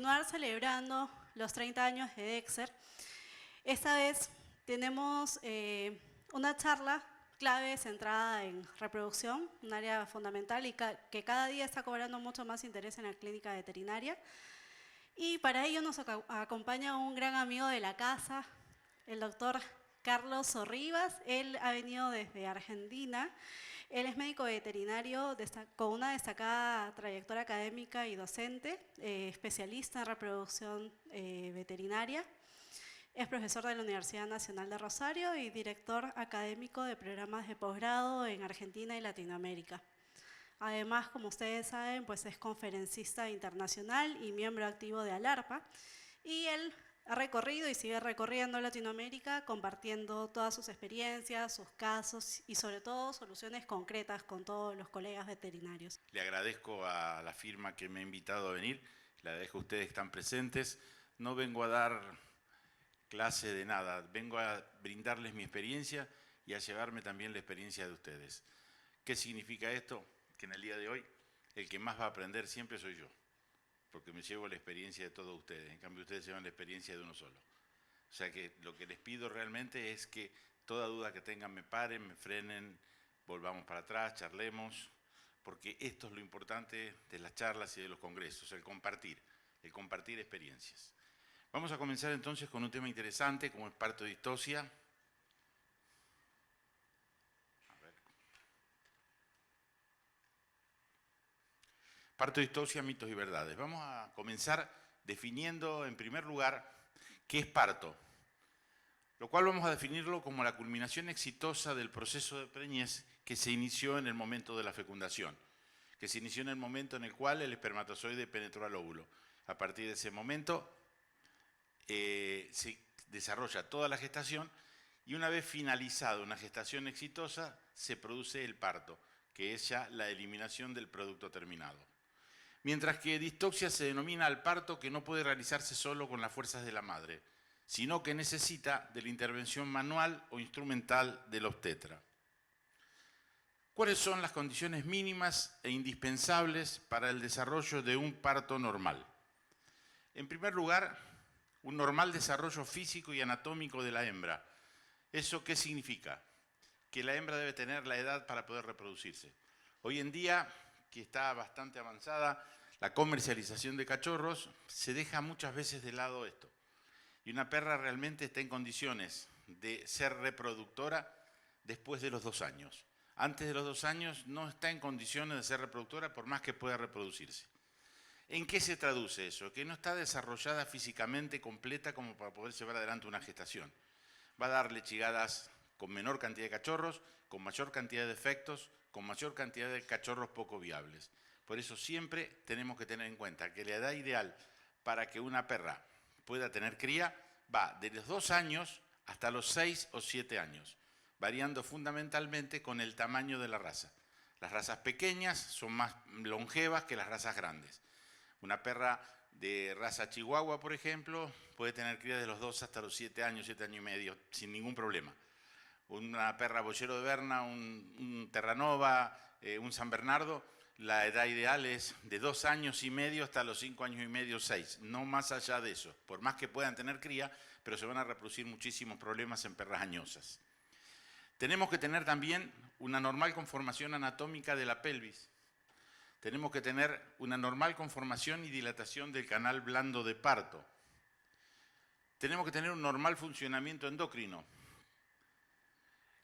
continuar celebrando los 30 años de Dexer, esta vez tenemos una charla clave centrada en reproducción, un área fundamental y que cada día está cobrando mucho más interés en la clínica veterinaria. Y para ello nos acompaña un gran amigo de la casa, el doctor Carlos Sorribas. Él ha venido desde Argentina. Él es médico veterinario con una destacada trayectoria académica y docente, especialista en reproducción veterinaria. Es profesor de la Universidad Nacional de Rosario y director académico de programas de posgrado en Argentina y Latinoamérica. Además, como ustedes saben, pues es conferencista internacional y miembro activo de ALARPA. Y él ha recorrido y sigue recorriendo Latinoamérica, compartiendo todas sus experiencias, sus casos y sobre todo soluciones concretas con todos los colegas veterinarios. Le agradezco a la firma que me ha invitado a venir, le agradezco a ustedes que están presentes. No vengo a dar clase de nada, vengo a brindarles mi experiencia y a llevarme también la experiencia de ustedes. ¿Qué significa esto? Que en el día de hoy el que más va a aprender siempre soy yo, porque me llevo la experiencia de todos ustedes, en cambio ustedes llevan la experiencia de uno solo. O sea que lo que les pido realmente es que toda duda que tengan me paren, me frenen, volvamos para atrás, charlemos, porque esto es lo importante de las charlas y de los congresos, el compartir experiencias. Vamos a comenzar entonces con un tema interesante como es parto-distosia. Parto-distosia, mitos y verdades. Vamos a comenzar definiendo en primer lugar qué es parto, lo cual vamos a definirlo como la culminación exitosa del proceso de preñez que se inició en el momento de la fecundación, que se inició en el momento en el cual el espermatozoide penetró al óvulo. A partir de ese momento se desarrolla toda la gestación y una vez finalizada una gestación exitosa se produce el parto, que es ya la eliminación del producto terminado. Mientras que distoxia se denomina al parto que no puede realizarse solo con las fuerzas de la madre, sino que necesita de la intervención manual o instrumental del obstetra. ¿Cuáles son las condiciones mínimas e indispensables para el desarrollo de un parto normal? En primer lugar, un normal desarrollo físico y anatómico de la hembra. ¿Eso qué significa? Que la hembra debe tener la edad para poder reproducirse. Hoy en día, que está bastante avanzada la comercialización de cachorros, se deja muchas veces de lado esto. Y una perra realmente está en condiciones de ser reproductora después de los 2 años. Antes de los 2 años no está en condiciones de ser reproductora por más que pueda reproducirse. ¿En qué se traduce eso? Que no está desarrollada físicamente completa como para poder llevar adelante una gestación. Va a dar lechigadas con menor cantidad de cachorros, con mayor cantidad de defectos, con mayor cantidad de cachorros poco viables. Por eso siempre tenemos que tener en cuenta que la edad ideal para que una perra pueda tener cría va de los 2 años hasta los 6 o 7 años, variando fundamentalmente con el tamaño de la raza. Las razas pequeñas son más longevas que las razas grandes. Una perra de raza chihuahua, por ejemplo, puede tener cría de los 2 hasta los 7 años, 7 años y medio, sin ningún problema. Una perra boyero de Berna, un Terranova, un San Bernardo, la edad ideal es de 2 años y medio hasta los 5 años y medio, 6, no más allá de eso, por más que puedan tener cría, pero se van a reproducir muchísimos problemas en perras añosas. Tenemos que tener también una normal conformación anatómica de la pelvis. Tenemos que tener una normal conformación y dilatación del canal blando de parto. Tenemos que tener un normal funcionamiento endocrino.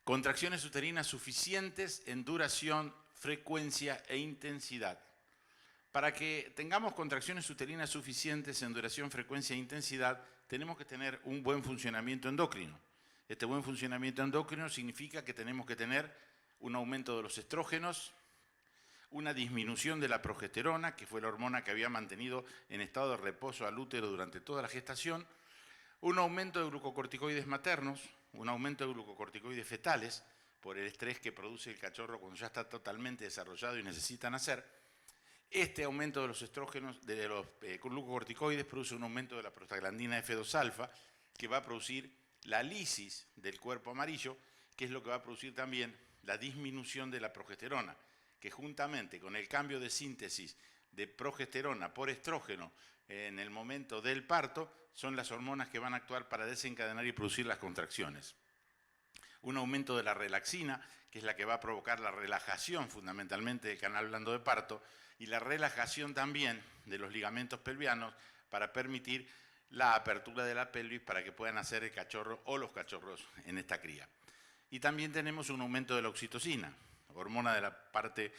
Contracciones uterinas suficientes en duración, frecuencia e intensidad. Para que tengamos contracciones uterinas suficientes en duración, frecuencia e intensidad, tenemos que tener un buen funcionamiento endocrino. Este buen funcionamiento endocrino significa que tenemos que tener un aumento de los estrógenos, una disminución de la progesterona, que fue la hormona que había mantenido en estado de reposo al útero durante toda la gestación, un aumento de glucocorticoides maternos, un aumento de glucocorticoides fetales, por el estrés que produce el cachorro cuando ya está totalmente desarrollado y necesita nacer. Este aumento de los estrógenos, de los glucocorticoides, produce un aumento de la prostaglandina F2-alfa, que va a producir la lisis del cuerpo amarillo, que es lo que va a producir también la disminución de la progesterona, que juntamente con el cambio de síntesis de progesterona por estrógeno en el momento del parto son las hormonas que van a actuar para desencadenar y producir las contracciones. Un aumento de la relaxina, que es la que va a provocar la relajación fundamentalmente del canal blando de parto, y la relajación también de los ligamentos pelvianos para permitir la apertura de la pelvis para que puedan nacer el cachorro o los cachorros en esta cría. Y también tenemos un aumento de la oxitocina, hormona de la parte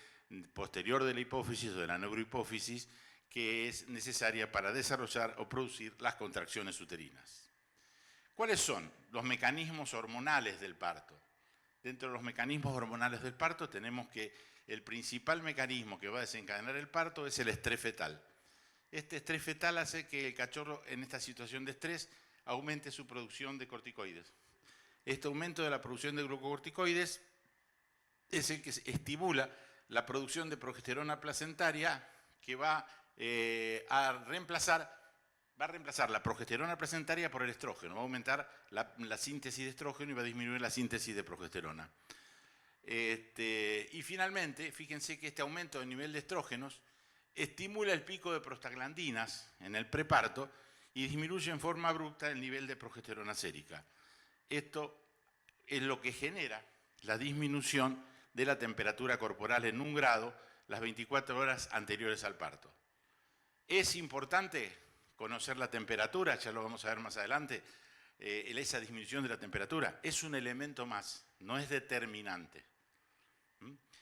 posterior de la hipófisis o de la neurohipófisis, que es necesaria para desarrollar o producir las contracciones uterinas. ¿Cuáles son los mecanismos hormonales del parto? Dentro de los mecanismos hormonales del parto tenemos que el principal mecanismo que va a desencadenar el parto es el estrés fetal. Este estrés fetal hace que el cachorro en esta situación de estrés aumente su producción de corticoides. Este aumento de la producción de glucocorticoides es el que estimula la producción de progesterona placentaria que va a reemplazar la progesterona placentaria por el estrógeno, va a aumentar la síntesis de estrógeno y va a disminuir la síntesis de progesterona. Y finalmente, fíjense que este aumento del nivel de estrógenos estimula el pico de prostaglandinas en el preparto y disminuye en forma abrupta el nivel de progesterona sérica. Esto es lo que genera la disminución de la temperatura corporal en 1 grado las 24 horas anteriores al parto. Es importante conocer la temperatura, ya lo vamos a ver más adelante, esa disminución de la temperatura es un elemento más, no es determinante.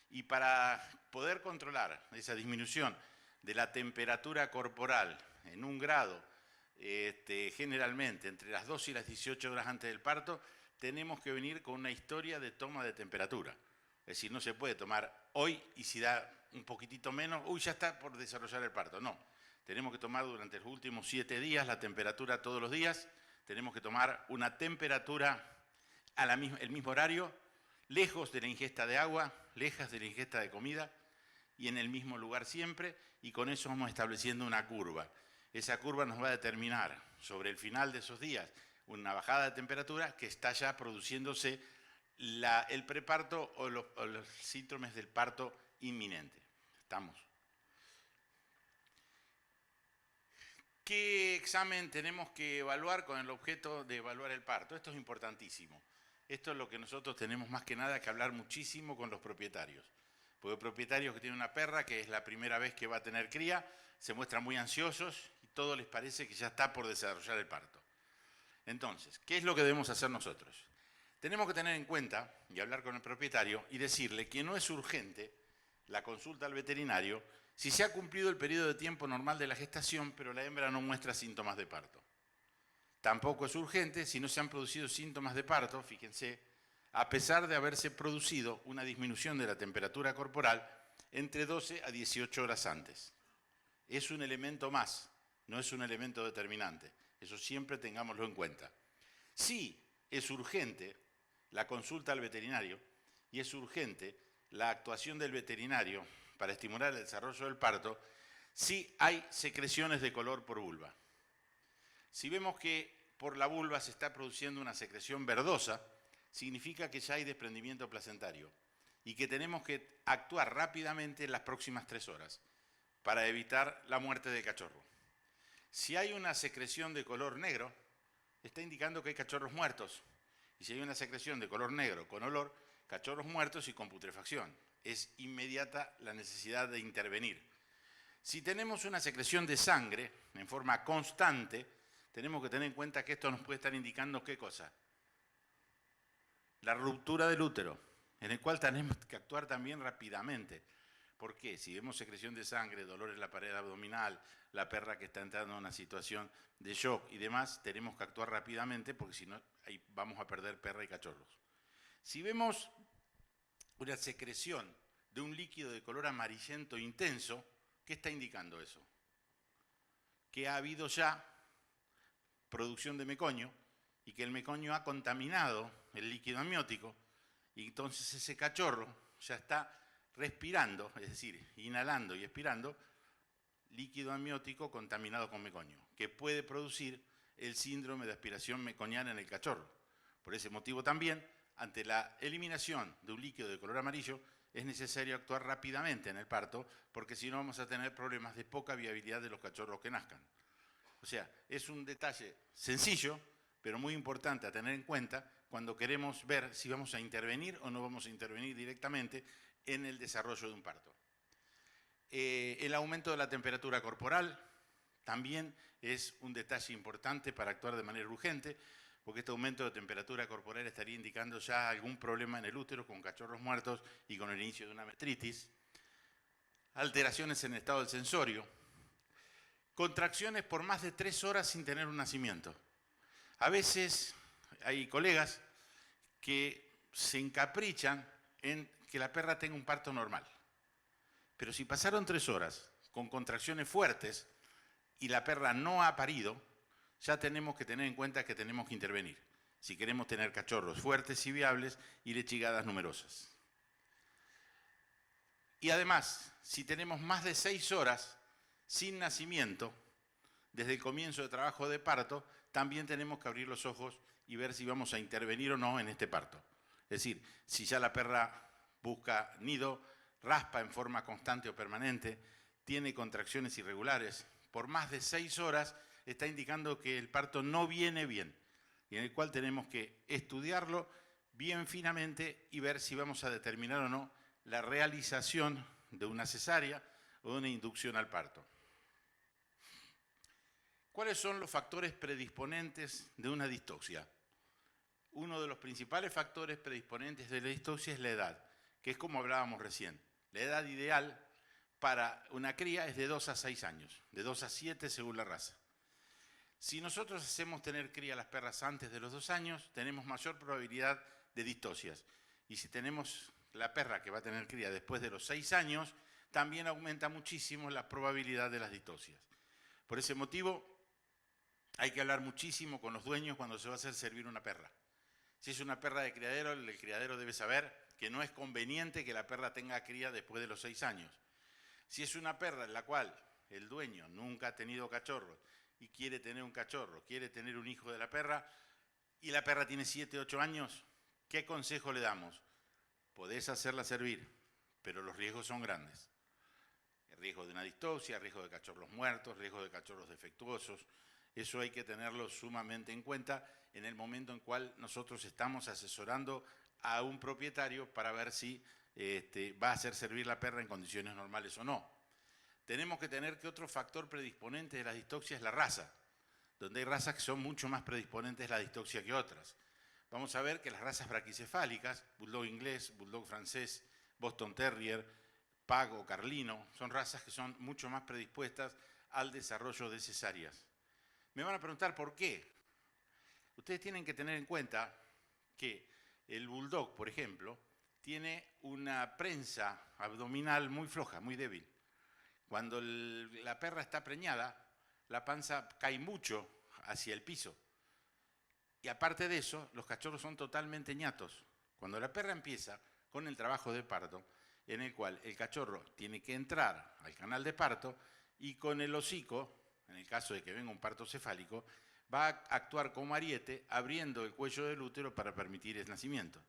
Y para poder controlar esa disminución de la temperatura corporal en 1 grado, generalmente entre las 2 y las 18 horas antes del parto, tenemos que venir con una historia de toma de temperatura. Es decir, no se puede tomar hoy y si da un poquitito menos, uy, ya está por desarrollar el parto. No, tenemos que tomar durante los últimos 7 días la temperatura todos los días, tenemos que tomar una temperatura el mismo horario, lejos de la ingesta de agua, lejos de la ingesta de comida y en el mismo lugar siempre, y con eso vamos estableciendo una curva. Esa curva nos va a determinar sobre el final de esos días una bajada de temperatura que está ya produciéndose el preparto o los síntomas del parto inminente. ¿Estamos? ¿Qué examen tenemos que evaluar con el objeto de evaluar el parto? Esto es importantísimo. Esto es lo que nosotros tenemos más que nada que hablar muchísimo con los propietarios. Porque propietarios que tienen una perra que es la primera vez que va a tener cría, se muestran muy ansiosos y todo les parece que ya está por desarrollar el parto. Entonces, ¿qué es lo que debemos hacer nosotros? Tenemos que tener en cuenta y hablar con el propietario y decirle que no es urgente la consulta al veterinario si se ha cumplido el periodo de tiempo normal de la gestación, pero la hembra no muestra síntomas de parto. Tampoco es urgente si no se han producido síntomas de parto, fíjense, a pesar de haberse producido una disminución de la temperatura corporal entre 12 a 18 horas antes. Es un elemento más, no es un elemento determinante. Eso siempre tengámoslo en cuenta. Sí es urgente la consulta al veterinario y es urgente la actuación del veterinario para estimular el desarrollo del parto si hay secreciones de color por vulva. Si vemos que por la vulva se está produciendo una secreción verdosa, significa que ya hay desprendimiento placentario y que tenemos que actuar rápidamente en las próximas 3 horas para evitar la muerte del cachorro. Si hay una secreción de color negro, está indicando que hay cachorros muertos. Y si hay una secreción de color negro con olor, cachorros muertos y con putrefacción. Es inmediata la necesidad de intervenir. Si tenemos una secreción de sangre en forma constante, tenemos que tener en cuenta que esto nos puede estar indicando ¿qué cosa? La ruptura del útero, en el cual tenemos que actuar también rápidamente. ¿Por qué? Si vemos secreción de sangre, dolor en la pared abdominal, la perra que está entrando en una situación de shock y demás, tenemos que actuar rápidamente porque si no, ahí vamos a perder perra y cachorros. Si vemos una secreción de un líquido de color amarillento intenso, ¿qué está indicando eso? Que ha habido ya producción de meconio y que el meconio ha contaminado el líquido amniótico y entonces ese cachorro ya está respirando, es decir, inhalando y expirando líquido amniótico contaminado con meconio, que puede producir el síndrome de aspiración meconiana en el cachorro. Por ese motivo también, ante la eliminación de un líquido de color amarillo, es necesario actuar rápidamente en el parto, porque si no vamos a tener problemas de poca viabilidad de los cachorros que nazcan. O sea, es un detalle sencillo, pero muy importante a tener en cuenta cuando queremos ver si vamos a intervenir o no vamos a intervenir directamente en el desarrollo de un parto. El aumento de la temperatura corporal también es un detalle importante para actuar de manera urgente, porque este aumento de temperatura corporal estaría indicando ya algún problema en el útero con cachorros muertos y con el inicio de una metritis. Alteraciones en el estado del sensorio. Contracciones por más de 3 horas sin tener un nacimiento. A veces hay colegas que se encaprichan en que la perra tenga un parto normal. Pero si pasaron 3 horas con contracciones fuertes y la perra no ha parido, ya tenemos que tener en cuenta que tenemos que intervenir, si queremos tener cachorros fuertes y viables y lechigadas numerosas. Y además, si tenemos más de 6 horas sin nacimiento, desde el comienzo de trabajo de parto, también tenemos que abrir los ojos y ver si vamos a intervenir o no en este parto. Es decir, si ya la perra busca nido, raspa en forma constante o permanente, tiene contracciones irregulares, por más de 6 horas, está indicando que el parto no viene bien, y en el cual tenemos que estudiarlo bien finamente y ver si vamos a determinar o no la realización de una cesárea o de una inducción al parto. ¿Cuáles son los factores predisponentes de una distoxia? Uno de los principales factores predisponentes de la distoxia es la edad, que es como hablábamos recién. La edad ideal para una cría es de 2 a 6 años, de 2 a 7 según la raza. Si nosotros hacemos tener cría a las perras antes de los 2 años, tenemos mayor probabilidad de distoxias. Y si tenemos la perra que va a tener cría después de los 6 años, también aumenta muchísimo la probabilidad de las distoxias. Por ese motivo, hay que hablar muchísimo con los dueños cuando se va a hacer servir una perra. Si es una perra de criadero, el criadero debe saber que no es conveniente que la perra tenga cría después de los 6 años. Si es una perra en la cual el dueño nunca ha tenido cachorros y quiere tener un cachorro, quiere tener un hijo de la perra, y la perra tiene 7, 8 años, ¿qué consejo le damos? Podés hacerla servir, pero los riesgos son grandes. El riesgo de una distoxia, el riesgo de cachorros muertos, el riesgo de cachorros defectuosos. Eso hay que tenerlo sumamente en cuenta en el momento en cual nosotros estamos asesorando a un propietario para ver si va a hacer servir la perra en condiciones normales o no. Tenemos que tener que otro factor predisponente de la distoxia es la raza, donde hay razas que son mucho más predisponentes a la distoxia que otras. Vamos a ver que las razas braquicefálicas, bulldog inglés, bulldog francés, Boston Terrier, Pug o Carlino, son razas que son mucho más predispuestas al desarrollo de cesáreas. Me van a preguntar por qué. Ustedes tienen que tener en cuenta que el bulldog, por ejemplo, tiene una prensa abdominal muy floja, muy débil. Cuando la perra está preñada, la panza cae mucho hacia el piso. Y aparte de eso, los cachorros son totalmente ñatos. Cuando la perra empieza con el trabajo de parto, en el cual el cachorro tiene que entrar al canal de parto y con el hocico, en el caso de que venga un parto cefálico, va a actuar como ariete abriendo el cuello del útero para permitir el nacimiento.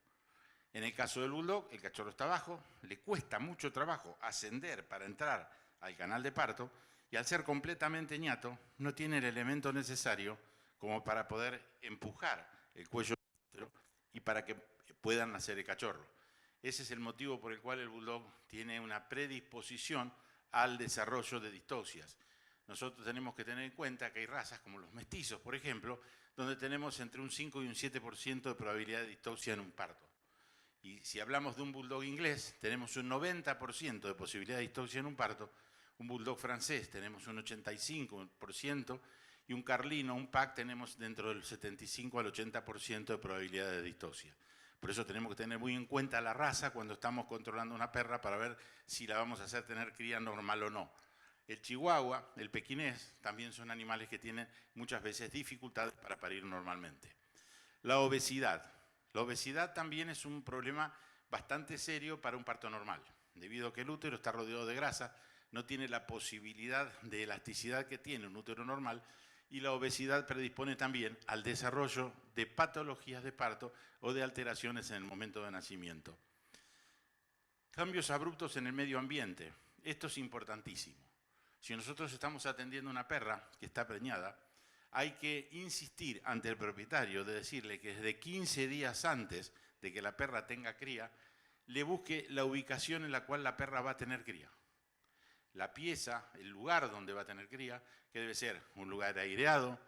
En el caso del bulldog, el cachorro está abajo, le cuesta mucho trabajo ascender para entrar al canal de parto y al ser completamente ñato no tiene el elemento necesario como para poder empujar el cuello del útero y para que puedan nacer el cachorro. Ese es el motivo por el cual el bulldog tiene una predisposición al desarrollo de distoxias. Nosotros tenemos que tener en cuenta que hay razas como los mestizos, por ejemplo, donde tenemos entre un 5 y un 7% de probabilidad de distoxia en un parto. Y si hablamos de un bulldog inglés, tenemos un 90% de posibilidad de distoxia en un parto. Un bulldog francés tenemos un 85% y un carlino, un pug, tenemos dentro del 75 al 80% de probabilidad de distoxia. Por eso tenemos que tener muy en cuenta la raza cuando estamos controlando una perra para ver si la vamos a hacer tener cría normal o no. El chihuahua, el pequinés, también son animales que tienen muchas veces dificultades para parir normalmente. La obesidad. La obesidad también es un problema bastante serio para un parto normal, debido a que el útero está rodeado de grasa, no tiene la posibilidad de elasticidad que tiene un útero normal, y la obesidad predispone también al desarrollo de patologías de parto o de alteraciones en el momento de nacimiento. Cambios abruptos en el medio ambiente. Esto es importantísimo. Si nosotros estamos atendiendo a una perra que está preñada, hay que insistir ante el propietario de decirle que desde 15 días antes de que la perra tenga cría, le busque la ubicación en la cual la perra va a tener cría. La pieza, el lugar donde va a tener cría, que debe ser un lugar aireado,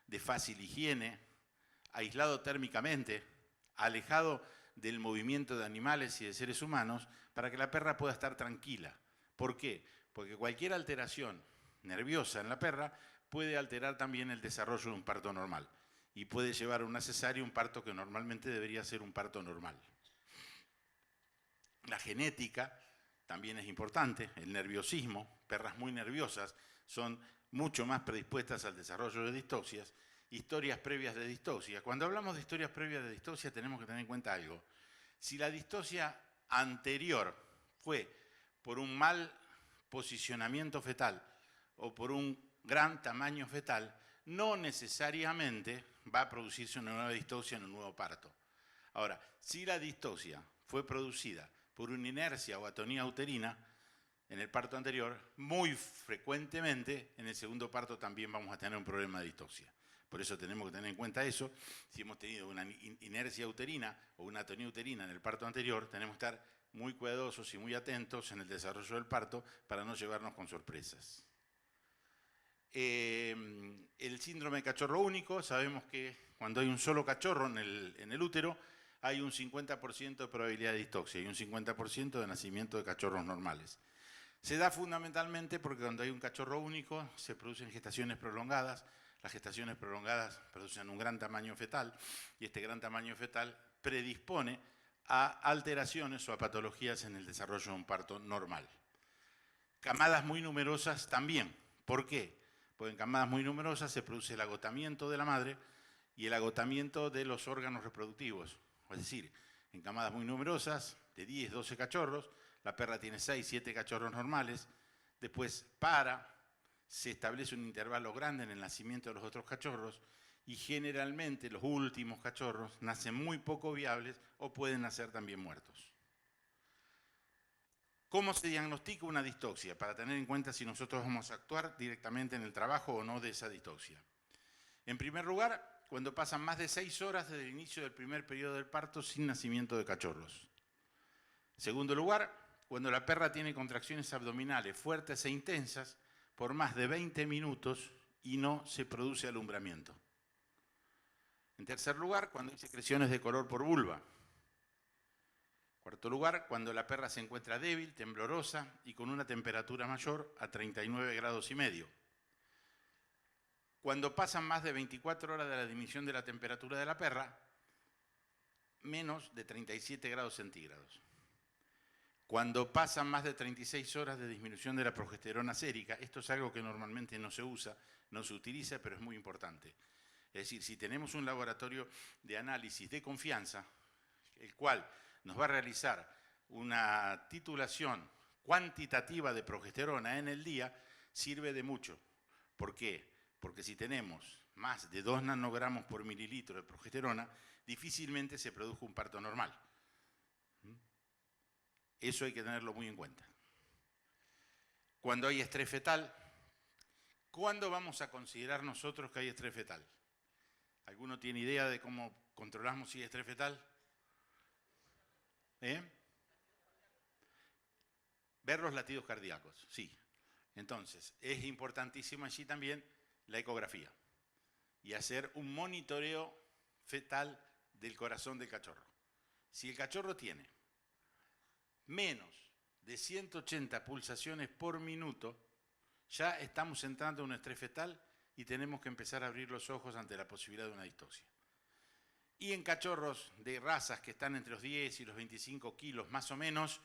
de fácil higiene, aislado térmicamente, alejado del movimiento de animales y de seres humanos, para que la perra pueda estar tranquila. ¿Por qué? Porque cualquier alteración nerviosa en la perra puede alterar también el desarrollo de un parto normal y puede llevar a una cesárea, un parto que normalmente debería ser un parto normal. La genética también es importante, el nerviosismo, perras muy nerviosas son mucho más predispuestas al desarrollo de distoxias, historias previas de distoxia. Cuando hablamos de historias previas de distoxia tenemos que tener en cuenta algo. Si la distoxia anterior fue por un mal posicionamiento fetal o por un gran tamaño fetal, no necesariamente va a producirse una nueva distoxia en un nuevo parto. Ahora, si la distoxia fue producida por una inercia o atonía uterina en el parto anterior, muy frecuentemente en el segundo parto también vamos a tener un problema de distoxia. Por eso tenemos que tener en cuenta eso. Si hemos tenido una inercia uterina o una atonía uterina en el parto anterior, tenemos que estar muy cuidadosos y muy atentos en el desarrollo del parto para no llevarnos con sorpresas. El síndrome de cachorro único, sabemos que cuando hay un solo cachorro en el útero, hay un 50% de probabilidad de distoxia y un 50% de nacimiento de cachorros normales. Se da fundamentalmente porque cuando hay un cachorro único se producen gestaciones prolongadas. Las gestaciones prolongadas producen un gran tamaño fetal y este gran tamaño fetal predispone a alteraciones o a patologías en el desarrollo de un parto normal. Camadas muy numerosas también. ¿Por qué? Porque en camadas muy numerosas se produce el agotamiento de la madre y el agotamiento de los órganos reproductivos. Es decir, en camadas muy numerosas, de 10, 12 cachorros, la perra tiene 6, 7 cachorros normales, después se establece un intervalo grande en el nacimiento de los otros cachorros y generalmente los últimos cachorros nacen muy poco viables o pueden nacer también muertos. ¿Cómo se diagnostica una distoxia? Para tener en cuenta si nosotros vamos a actuar directamente en el trabajo o no de esa distoxia. En primer lugar, cuando pasan más de 6 horas desde el inicio del primer periodo del parto sin nacimiento de cachorros. En segundo lugar, cuando la perra tiene contracciones abdominales fuertes e intensas por más de 20 minutos y no se produce alumbramiento. En tercer lugar, cuando hay secreciones de color por vulva. Cuarto lugar, cuando la perra se encuentra débil, temblorosa y con una temperatura mayor a 39 grados y medio. Cuando pasan más de 24 horas de la disminución de la temperatura de la perra, menos de 37 grados centígrados. Cuando pasan más de 36 horas de disminución de la progesterona sérica, esto es algo que normalmente no se usa, no se utiliza, pero es muy importante. Es decir, si tenemos un laboratorio de análisis de confianza, el cual nos va a realizar una titulación cuantitativa de progesterona en el día, sirve de mucho. ¿Por qué? Porque si tenemos más de 2 nanogramos por mililitro de progesterona, difícilmente se produce un parto normal. Eso hay que tenerlo muy en cuenta. Cuando hay estrés fetal, ¿cuándo vamos a considerar nosotros que hay estrés fetal? ¿Alguno tiene idea de cómo controlamos si hay estrés fetal? Ver los latidos cardíacos, sí. Entonces, es importantísimo allí también la ecografía y hacer un monitoreo fetal del corazón del cachorro. Si el cachorro tiene menos de 180 pulsaciones por minuto, ya estamos entrando en un estrés fetal y tenemos que empezar a abrir los ojos ante la posibilidad de una distoxia. Y en cachorros de razas que están entre los 10 y los 25 kilos más o menos,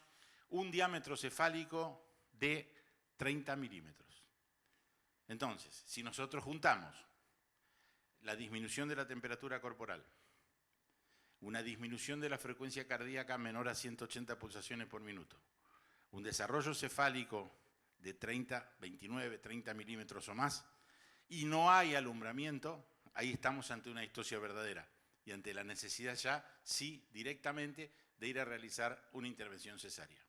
un diámetro cefálico de 30 milímetros. Entonces, si nosotros juntamos la disminución de la temperatura corporal, una disminución de la frecuencia cardíaca menor a 180 pulsaciones por minuto, un desarrollo cefálico de 29, 30 milímetros o más, y no hay alumbramiento, ahí estamos ante una distoxia verdadera y ante la necesidad ya, sí, directamente, de ir a realizar una intervención cesárea.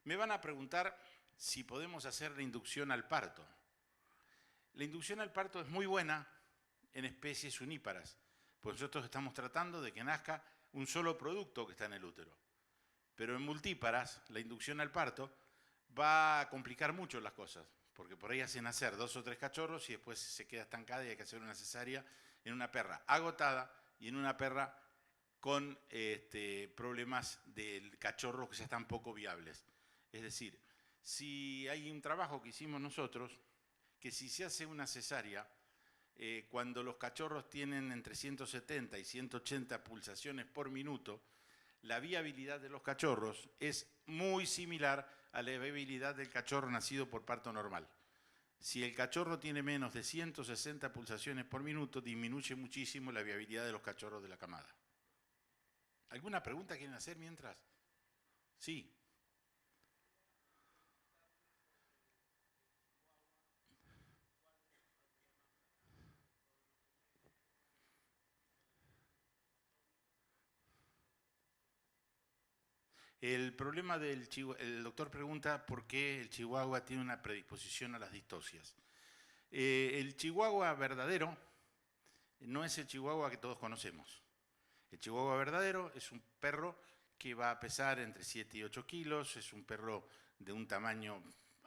Me van a preguntar si podemos hacer la inducción al parto. La inducción al parto es muy buena en especies uníparas, pues nosotros estamos tratando de que nazca un solo producto que está en el útero. Pero en multíparas, la inducción al parto va a complicar mucho las cosas, porque por ahí hacen nacer 2 o 3 cachorros y después se queda estancada y hay que hacer una cesárea en una perra agotada y en una perra con problemas del cachorro que ya están poco viables. Es decir, si hay un trabajo que hicimos nosotros, que si se hace una cesárea, cuando los cachorros tienen entre 170 y 180 pulsaciones por minuto, la viabilidad de los cachorros es muy similar a la viabilidad del cachorro nacido por parto normal. Si el cachorro tiene menos de 160 pulsaciones por minuto, disminuye muchísimo la viabilidad de los cachorros de la camada. ¿Alguna pregunta quieren hacer mientras? Sí. El problema del chihuahua, el doctor pregunta por qué el chihuahua tiene una predisposición a las distocias. El chihuahua verdadero no es el chihuahua que todos conocemos. El chihuahua verdadero es un perro que va a pesar entre 7 y 8 kilos, es un perro de un tamaño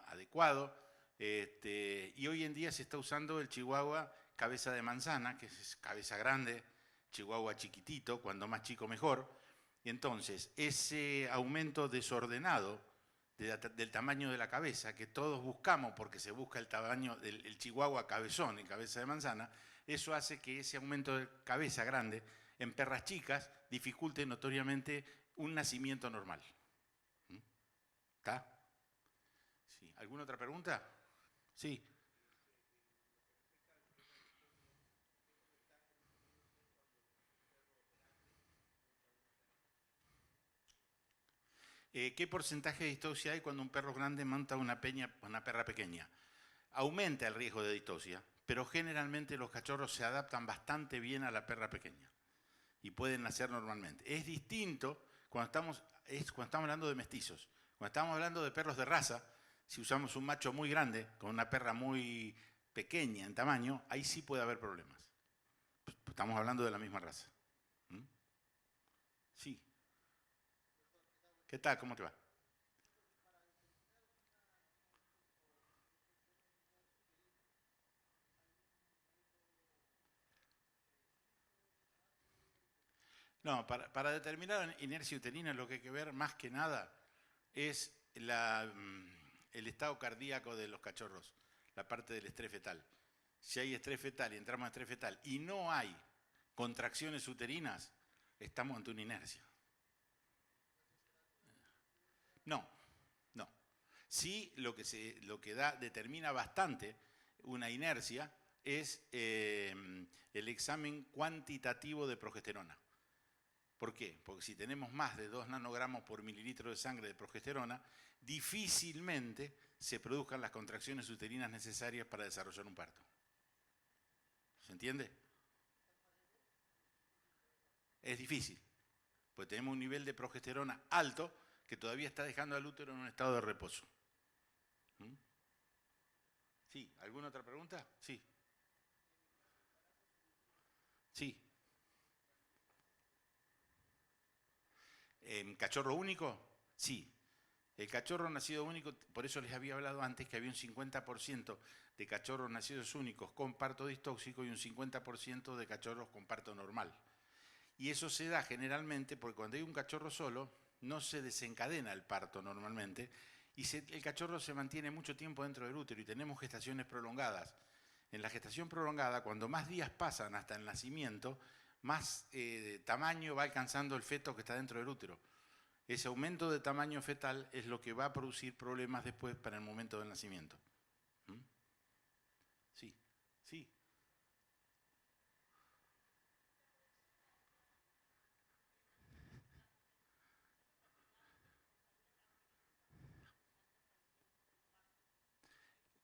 adecuado, y hoy en día se está usando el chihuahua cabeza de manzana, que es cabeza grande, chihuahua chiquitito, cuando más chico mejor. Y entonces, ese aumento desordenado del tamaño de la cabeza, que todos buscamos porque se busca el tamaño del chihuahua cabezón en cabeza de manzana, eso hace que ese aumento de cabeza grande en perras chicas dificulte notoriamente un nacimiento normal. ¿Está? Sí. ¿Alguna otra pregunta? Sí. ¿Qué porcentaje de distosia hay cuando un perro grande monta una perra pequeña? Aumenta el riesgo de distosia, pero generalmente los cachorros se adaptan bastante bien a la perra pequeña y pueden nacer normalmente. Es distinto cuando estamos hablando de mestizos. Cuando estamos hablando de perros de raza, si usamos un macho muy grande con una perra muy pequeña en tamaño, ahí sí puede haber problemas. Estamos hablando de la misma raza. Sí. ¿Qué tal? ¿Cómo te va? No, para determinar inercia uterina lo que hay que ver más que nada es el estado cardíaco de los cachorros, la parte del estrés fetal. Si hay estrés fetal y entramos en estrés fetal y no hay contracciones uterinas, estamos ante una inercia. No, no. Sí, lo que determina bastante una inercia es el examen cuantitativo de progesterona. ¿Por qué? Porque si tenemos más de 2 nanogramos por mililitro de sangre de progesterona, difícilmente se produzcan las contracciones uterinas necesarias para desarrollar un parto. ¿Se entiende? Es difícil, pues tenemos un nivel de progesterona alto que todavía está dejando al útero en un estado de reposo. ¿Mm? Sí, ¿alguna otra pregunta? Sí. Sí. ¿Cachorro único? Sí. El cachorro nacido único, por eso les había hablado antes que había un 50% de cachorros nacidos únicos con parto distóxico y un 50% de cachorros con parto normal. Y eso se da generalmente porque cuando hay un cachorro solo, no se desencadena el parto normalmente y el cachorro se mantiene mucho tiempo dentro del útero y tenemos gestaciones prolongadas. En la gestación prolongada, cuando más días pasan hasta el nacimiento, más tamaño va alcanzando el feto que está dentro del útero. Ese aumento de tamaño fetal es lo que va a producir problemas después para el momento del nacimiento. ¿Mm? Sí, sí.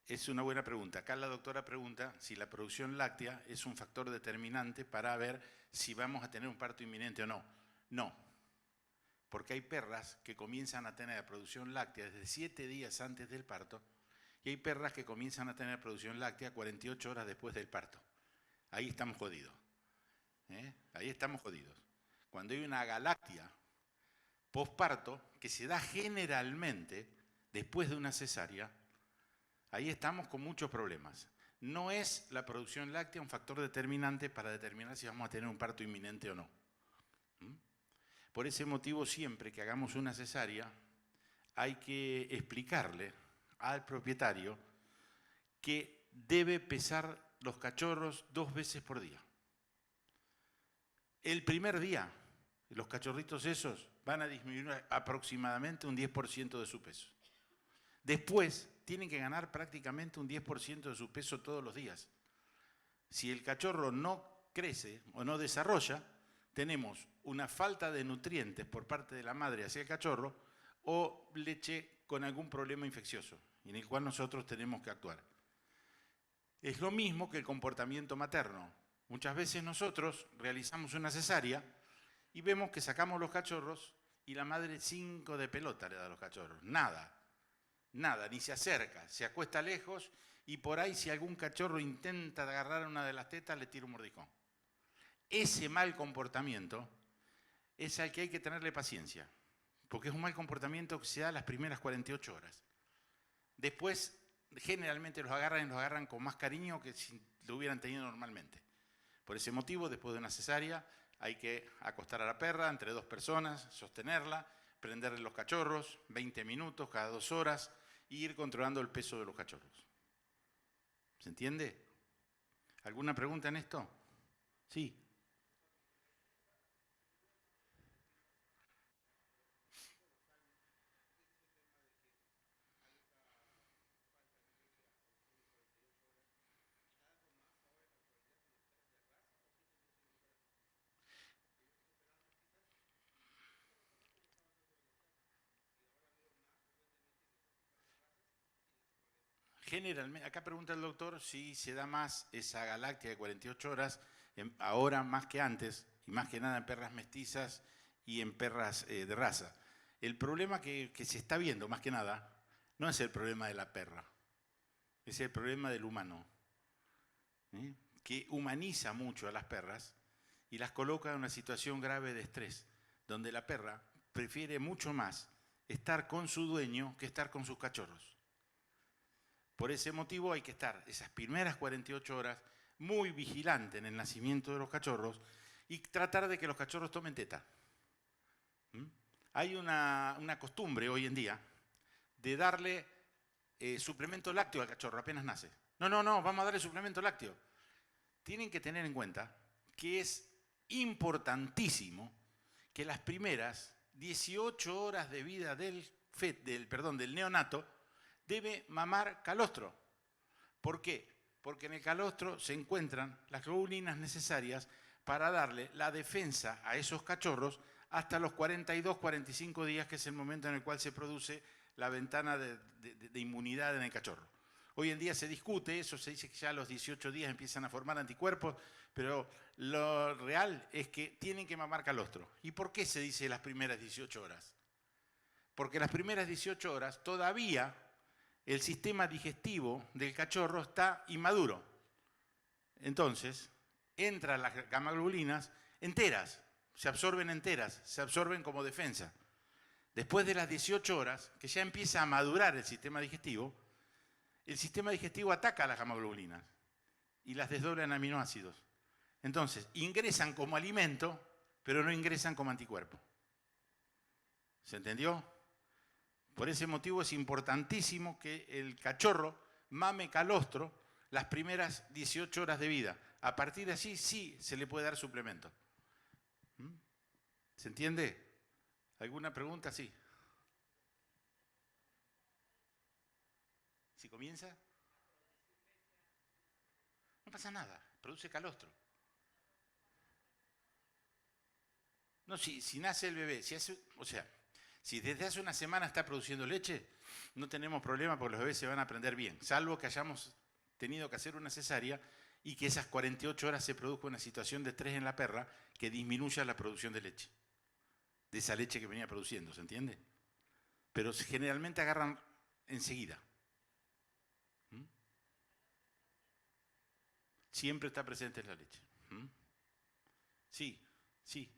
Es una buena pregunta. Acá la doctora pregunta si la producción láctea es un factor determinante para ver si vamos a tener un parto inminente o no. No. porque hay perras que comienzan a tener producción láctea desde 7 días antes del parto y hay perras que comienzan a tener producción láctea 48 horas después del parto. Ahí estamos jodidos. Ahí estamos jodidos. Cuando hay una galáctea posparto, que se da generalmente después de una cesárea, ahí estamos con muchos problemas. No es la producción láctea un factor determinante para determinar si vamos a tener un parto inminente o no. Por ese motivo, siempre que hagamos una cesárea, hay que explicarle al propietario que debe pesar los cachorros 2 veces por día. El primer día, los cachorritos esos van a disminuir aproximadamente un 10% de su peso. Después, tienen que ganar prácticamente un 10% de su peso todos los días. Si el cachorro no crece o no desarrolla, tenemos una falta de nutrientes por parte de la madre hacia el cachorro o leche con algún problema infeccioso, en el cual nosotros tenemos que actuar. Es lo mismo que el comportamiento materno. Muchas veces nosotros realizamos una cesárea y vemos que sacamos los cachorros y la madre 5 de pelota le da a los cachorros. Nada, ni se acerca, se acuesta lejos y por ahí si algún cachorro intenta agarrar una de las tetas le tira un mordiscón. Ese mal comportamiento es al que hay que tenerle paciencia, porque es un mal comportamiento que se da las primeras 48 horas. Después, generalmente los agarran con más cariño que si lo hubieran tenido normalmente. Por ese motivo, después de una cesárea, hay que acostar a la perra entre 2 personas, sostenerla, prenderle los cachorros, 20 minutos cada 2 horas, e ir controlando el peso de los cachorros. ¿Se entiende? ¿Alguna pregunta en esto? Sí. Generalmente, acá pregunta el doctor si se da más esa galáctea de 48 horas ahora más que antes, y más que nada en perras mestizas y en perras de raza. El problema que se está viendo, más que nada, no es el problema de la perra, es el problema del humano, que humaniza mucho a las perras y las coloca en una situación grave de estrés, donde la perra prefiere mucho más estar con su dueño que estar con sus cachorros. Por ese motivo hay que estar esas primeras 48 horas muy vigilante en el nacimiento de los cachorros y tratar de que los cachorros tomen teta. Hay una costumbre hoy en día de darle suplemento lácteo al cachorro apenas nace. No, vamos a darle suplemento lácteo. Tienen que tener en cuenta que es importantísimo que las primeras 18 horas de vida del neonato debe mamar calostro. ¿Por qué? Porque en el calostro se encuentran las globulinas necesarias para darle la defensa a esos cachorros hasta los 42, 45 días, que es el momento en el cual se produce la ventana de inmunidad en el cachorro. Hoy en día se discute eso, se dice que ya a los 18 días empiezan a formar anticuerpos, pero lo real es que tienen que mamar calostro. ¿Y por qué se dice las primeras 18 horas? Porque las primeras 18 horas todavía el sistema digestivo del cachorro está inmaduro. Entonces, entran las gamaglobulinas enteras, se absorben como defensa. Después de las 18 horas, que ya empieza a madurar el sistema digestivo ataca a las gamaglobulinas y las desdobla en aminoácidos. Entonces, ingresan como alimento, pero no ingresan como anticuerpo. ¿Se entendió? Por ese motivo es importantísimo que el cachorro mame calostro las primeras 18 horas de vida. A partir de allí sí se le puede dar suplemento. ¿Se entiende? ¿Alguna pregunta? Sí. ¿Si comienza? No pasa nada, produce calostro. No, si nace el bebé, si desde hace una semana está produciendo leche, no tenemos problema porque los bebés se van a aprender bien, salvo que hayamos tenido que hacer una cesárea y que esas 48 horas se produzca una situación de estrés en la perra que disminuya la producción de leche. de esa leche que venía produciendo, ¿se entiende? Pero generalmente agarran enseguida. ¿Mm? Siempre está presente en la leche. ¿Mm? Sí, sí.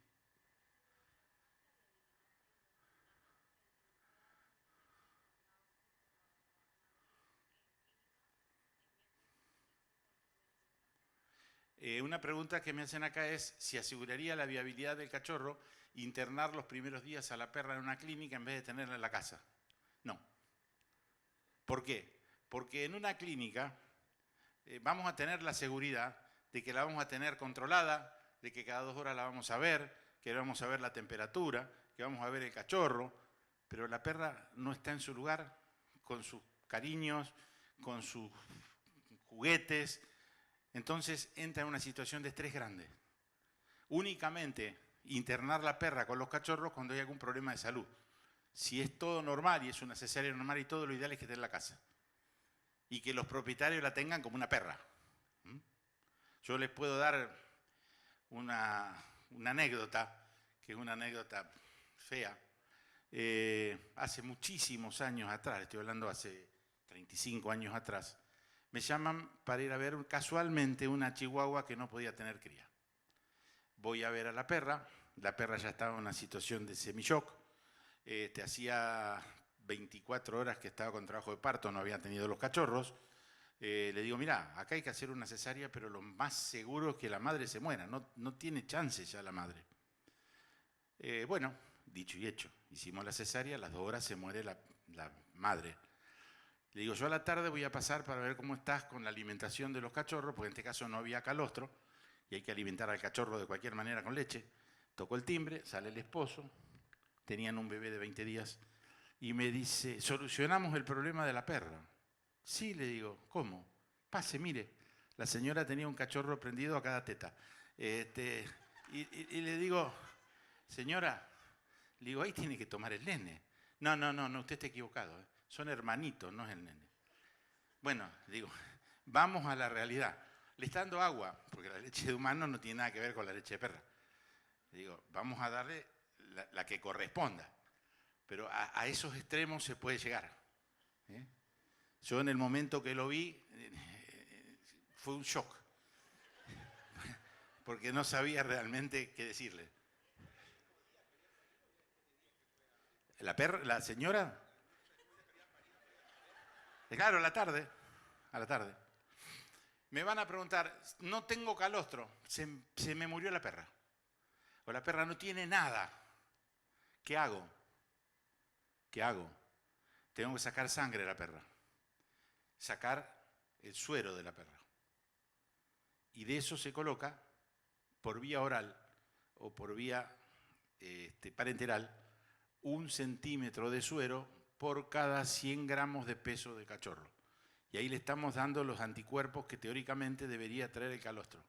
Una pregunta que me hacen acá es si aseguraría la viabilidad del cachorro internar los primeros días a la perra en una clínica en vez de tenerla en la casa. No. ¿Por qué? Porque en una clínica vamos a tener la seguridad de que la vamos a tener controlada, de que cada 2 horas la vamos a ver, que vamos a ver la temperatura, que vamos a ver el cachorro, pero la perra no está en su lugar, con sus cariños, con sus juguetes. Entonces entra en una situación de estrés grande. Únicamente internar la perra con los cachorros cuando hay algún problema de salud. Si es todo normal y es una cesárea normal y todo, lo ideal es que esté en la casa. Y que los propietarios la tengan como una perra. Yo les puedo dar una anécdota, que es una anécdota fea. Hace muchísimos años atrás, estoy hablando hace 35 años atrás, me llaman para ir a ver casualmente una chihuahua que no podía tener cría. Voy a ver a la perra ya estaba en una situación de semi-shock, hacía 24 horas que estaba con trabajo de parto, no había tenido los cachorros. Le digo, mirá, acá hay que hacer una cesárea, pero lo más seguro es que la madre se muera, no tiene chance ya la madre. Bueno, dicho y hecho, hicimos la cesárea, a las 2 horas se muere la madre. Le digo, yo a la tarde voy a pasar para ver cómo estás con la alimentación de los cachorros, porque en este caso no había calostro, y hay que alimentar al cachorro de cualquier manera con leche. Tocó el timbre, sale el esposo, tenían un bebé de 20 días, y me dice, solucionamos el problema de la perra. Sí, le digo, ¿cómo? Pase, mire, la señora tenía un cachorro prendido a cada teta. Y le digo, señora, le digo, ahí tiene que tomar el nene. No, usted está equivocado. Son hermanitos, no es el nene. Bueno, digo, vamos a la realidad. Le está dando agua, porque la leche de humano no tiene nada que ver con la leche de perra. Le digo, vamos a darle la que corresponda. Pero a esos extremos se puede llegar. Yo en el momento que lo vi, fue un shock. Porque no sabía realmente qué decirle. La señora... Claro, a la tarde. Me van a preguntar, no tengo calostro, se me murió la perra. O la perra no tiene nada. ¿Qué hago? Tengo que sacar sangre de la perra. Sacar el suero de la perra. Y de eso se coloca, por vía oral o por vía parenteral, 1 centímetro de suero por cada 100 gramos de peso del cachorro. Y ahí le estamos dando los anticuerpos que teóricamente debería traer el calostro.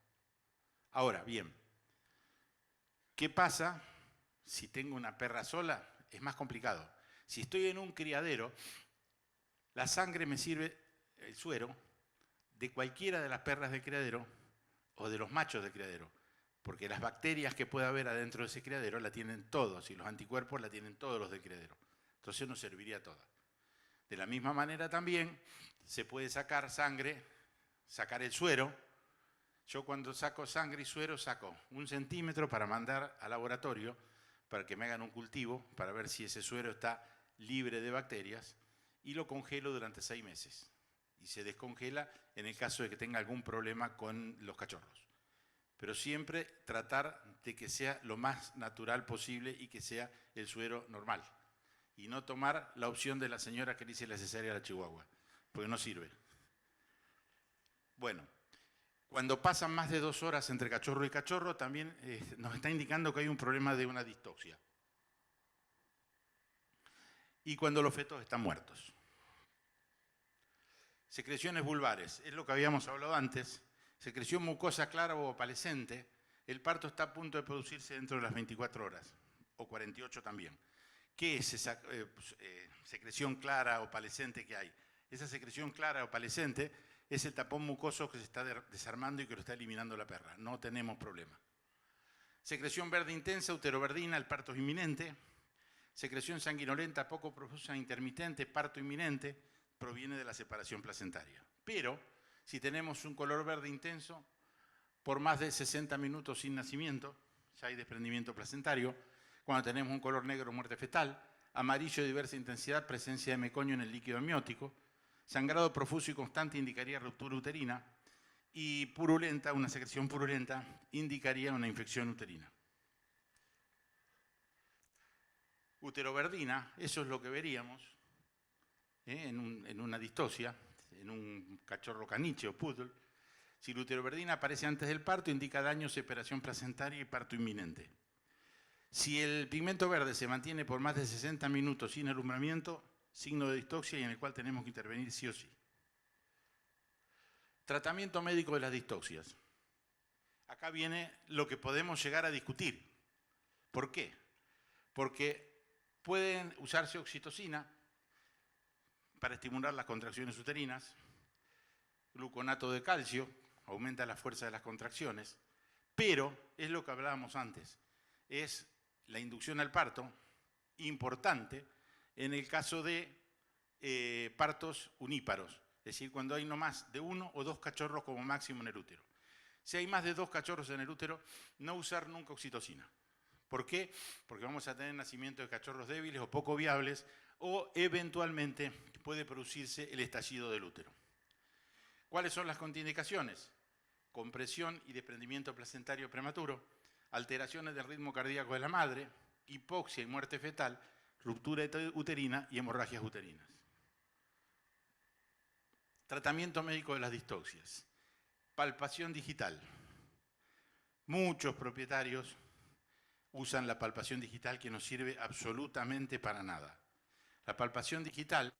Ahora, bien, ¿qué pasa si tengo una perra sola? Es más complicado. Si estoy en un criadero, la sangre me sirve, el suero, de cualquiera de las perras del criadero o de los machos del criadero. Porque las bacterias que pueda haber adentro de ese criadero la tienen todos y los anticuerpos la tienen todos los del criadero. Entonces nos serviría toda. De la misma manera también se puede sacar sangre, sacar el suero. Yo cuando saco sangre y suero saco 1 centímetro para mandar al laboratorio para que me hagan un cultivo para ver si ese suero está libre de bacterias y lo congelo durante 6 meses. Y se descongela en el caso de que tenga algún problema con los cachorros. Pero siempre tratar de que sea lo más natural posible y que sea el suero normal. Y no tomar la opción de la señora que le hice la cesárea a la chihuahua, porque no sirve. Bueno, cuando pasan más de 2 horas entre cachorro y cachorro, también nos está indicando que hay un problema de una distoxia. Y cuando los fetos están muertos. Secreciones vulvares, es lo que habíamos hablado antes. Secreción mucosa clara o opalescente, el parto está a punto de producirse dentro de las 24 horas, o 48 también. ¿Qué es esa secreción clara o opalescente que hay? Esa secreción clara o opalescente es el tapón mucoso que se está desarmando y que lo está eliminando la perra. No tenemos problema. Secreción verde intensa, uteroverdina, el parto es inminente. Secreción sanguinolenta, poco profusa, intermitente, parto inminente, proviene de la separación placentaria. Pero, si tenemos un color verde intenso, por más de 60 minutos sin nacimiento, ya hay desprendimiento placentario. Cuando tenemos un color negro, muerte fetal. Amarillo de diversa intensidad, presencia de meconio en el líquido amniótico. Sangrado profuso y constante indicaría ruptura uterina. Y purulenta, una secreción purulenta, indicaría una infección uterina. Uteroverdina, eso es lo que veríamos en una distocia, en un cachorro caniche o poodle. Si la uteroverdina aparece antes del parto, indica daño, separación placentaria y parto inminente. Si el pigmento verde se mantiene por más de 60 minutos sin alumbramiento, signo de distoxia y en el cual tenemos que intervenir sí o sí. Tratamiento médico de las distoxias. Acá viene lo que podemos llegar a discutir. ¿Por qué? Porque pueden usarse oxitocina para estimular las contracciones uterinas, gluconato de calcio, aumenta la fuerza de las contracciones, pero es lo que hablábamos antes, es la inducción al parto importante en el caso de partos uníparos, es decir, cuando hay no más de 1 o 2 cachorros como máximo en el útero. Si hay más de 2 cachorros en el útero, no usar nunca oxitocina. ¿Por qué? Porque vamos a tener nacimiento de cachorros débiles o poco viables o eventualmente puede producirse el estallido del útero. ¿Cuáles son las contraindicaciones? Compresión y desprendimiento placentario prematuro, alteraciones del ritmo cardíaco de la madre, hipoxia y muerte fetal, ruptura uterina y hemorragias uterinas. Tratamiento médico de las distoxias. Palpación digital. Muchos propietarios usan la palpación digital que no sirve absolutamente para nada. La palpación digital,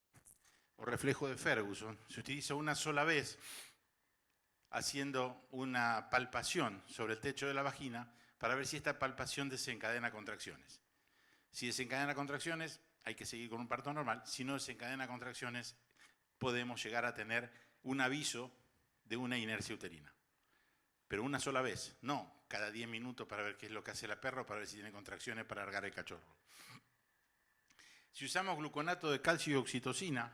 o reflejo de Ferguson, se utiliza una sola vez haciendo una palpación sobre el techo de la vagina para ver si esta palpación desencadena contracciones. Si desencadena contracciones, hay que seguir con un parto normal. Si no desencadena contracciones, podemos llegar a tener un aviso de una inercia uterina. Pero una sola vez, no cada 10 minutos para ver qué es lo que hace la perra o para ver si tiene contracciones para largar el cachorro. Si usamos gluconato de calcio y oxitocina,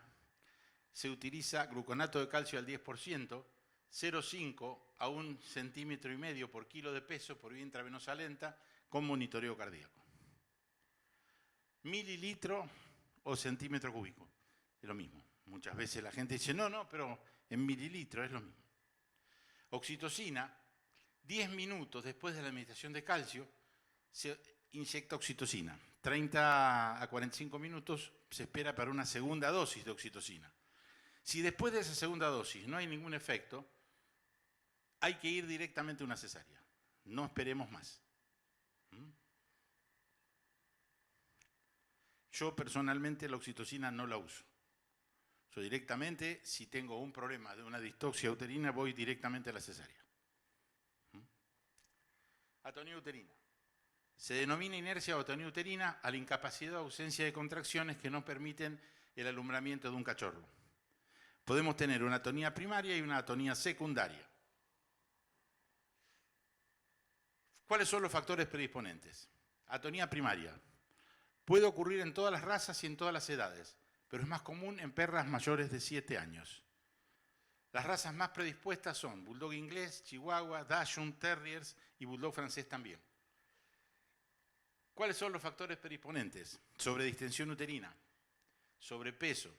se utiliza gluconato de calcio al 10%, 0,5 a 1,5 centímetros por kilo de peso por vía intravenosa lenta con monitoreo cardíaco. Mililitro o centímetro cúbico, es lo mismo. Muchas veces la gente dice, no, pero en mililitros es lo mismo. Oxitocina, 10 minutos después de la administración de calcio, se inyecta oxitocina. 30 a 45 minutos se espera para una segunda dosis de oxitocina. Si después de esa segunda dosis no hay ningún efecto, hay que ir directamente a una cesárea. No esperemos más. Yo personalmente la oxitocina no la uso. Yo directamente, si tengo un problema de una distoxia uterina, voy directamente a la cesárea. Atonía uterina. Se denomina inercia o atonía uterina a la incapacidad o ausencia de contracciones que no permiten el alumbramiento de un cachorro. Podemos tener una atonía primaria y una atonía secundaria. ¿Cuáles son los factores predisponentes? Atonía primaria. Puede ocurrir en todas las razas y en todas las edades, pero es más común en perras mayores de 7 años. Las razas más predispuestas son bulldog inglés, chihuahua, dachshund, terriers y bulldog francés también. ¿Cuáles son los factores predisponentes? Sobredistensión uterina, sobrepeso,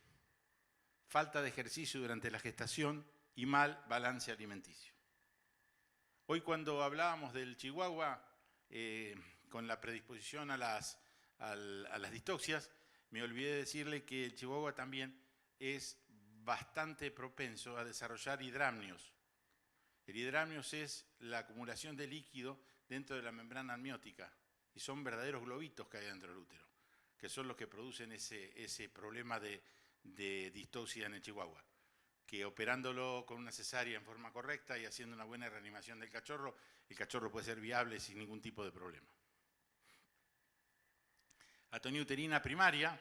falta de ejercicio durante la gestación y mal balance alimenticio. Hoy cuando hablábamos del chihuahua, con la predisposición a las distoxias, me olvidé decirle que el chihuahua también es bastante propenso a desarrollar hidramnios. El hidramnios es la acumulación de líquido dentro de la membrana amniótica y son verdaderos globitos que hay dentro del útero, que son los que producen ese problema de distoxia en el chihuahua, que operándolo con una cesárea en forma correcta y haciendo una buena reanimación del cachorro, el cachorro puede ser viable sin ningún tipo de problema. Atonía uterina primaria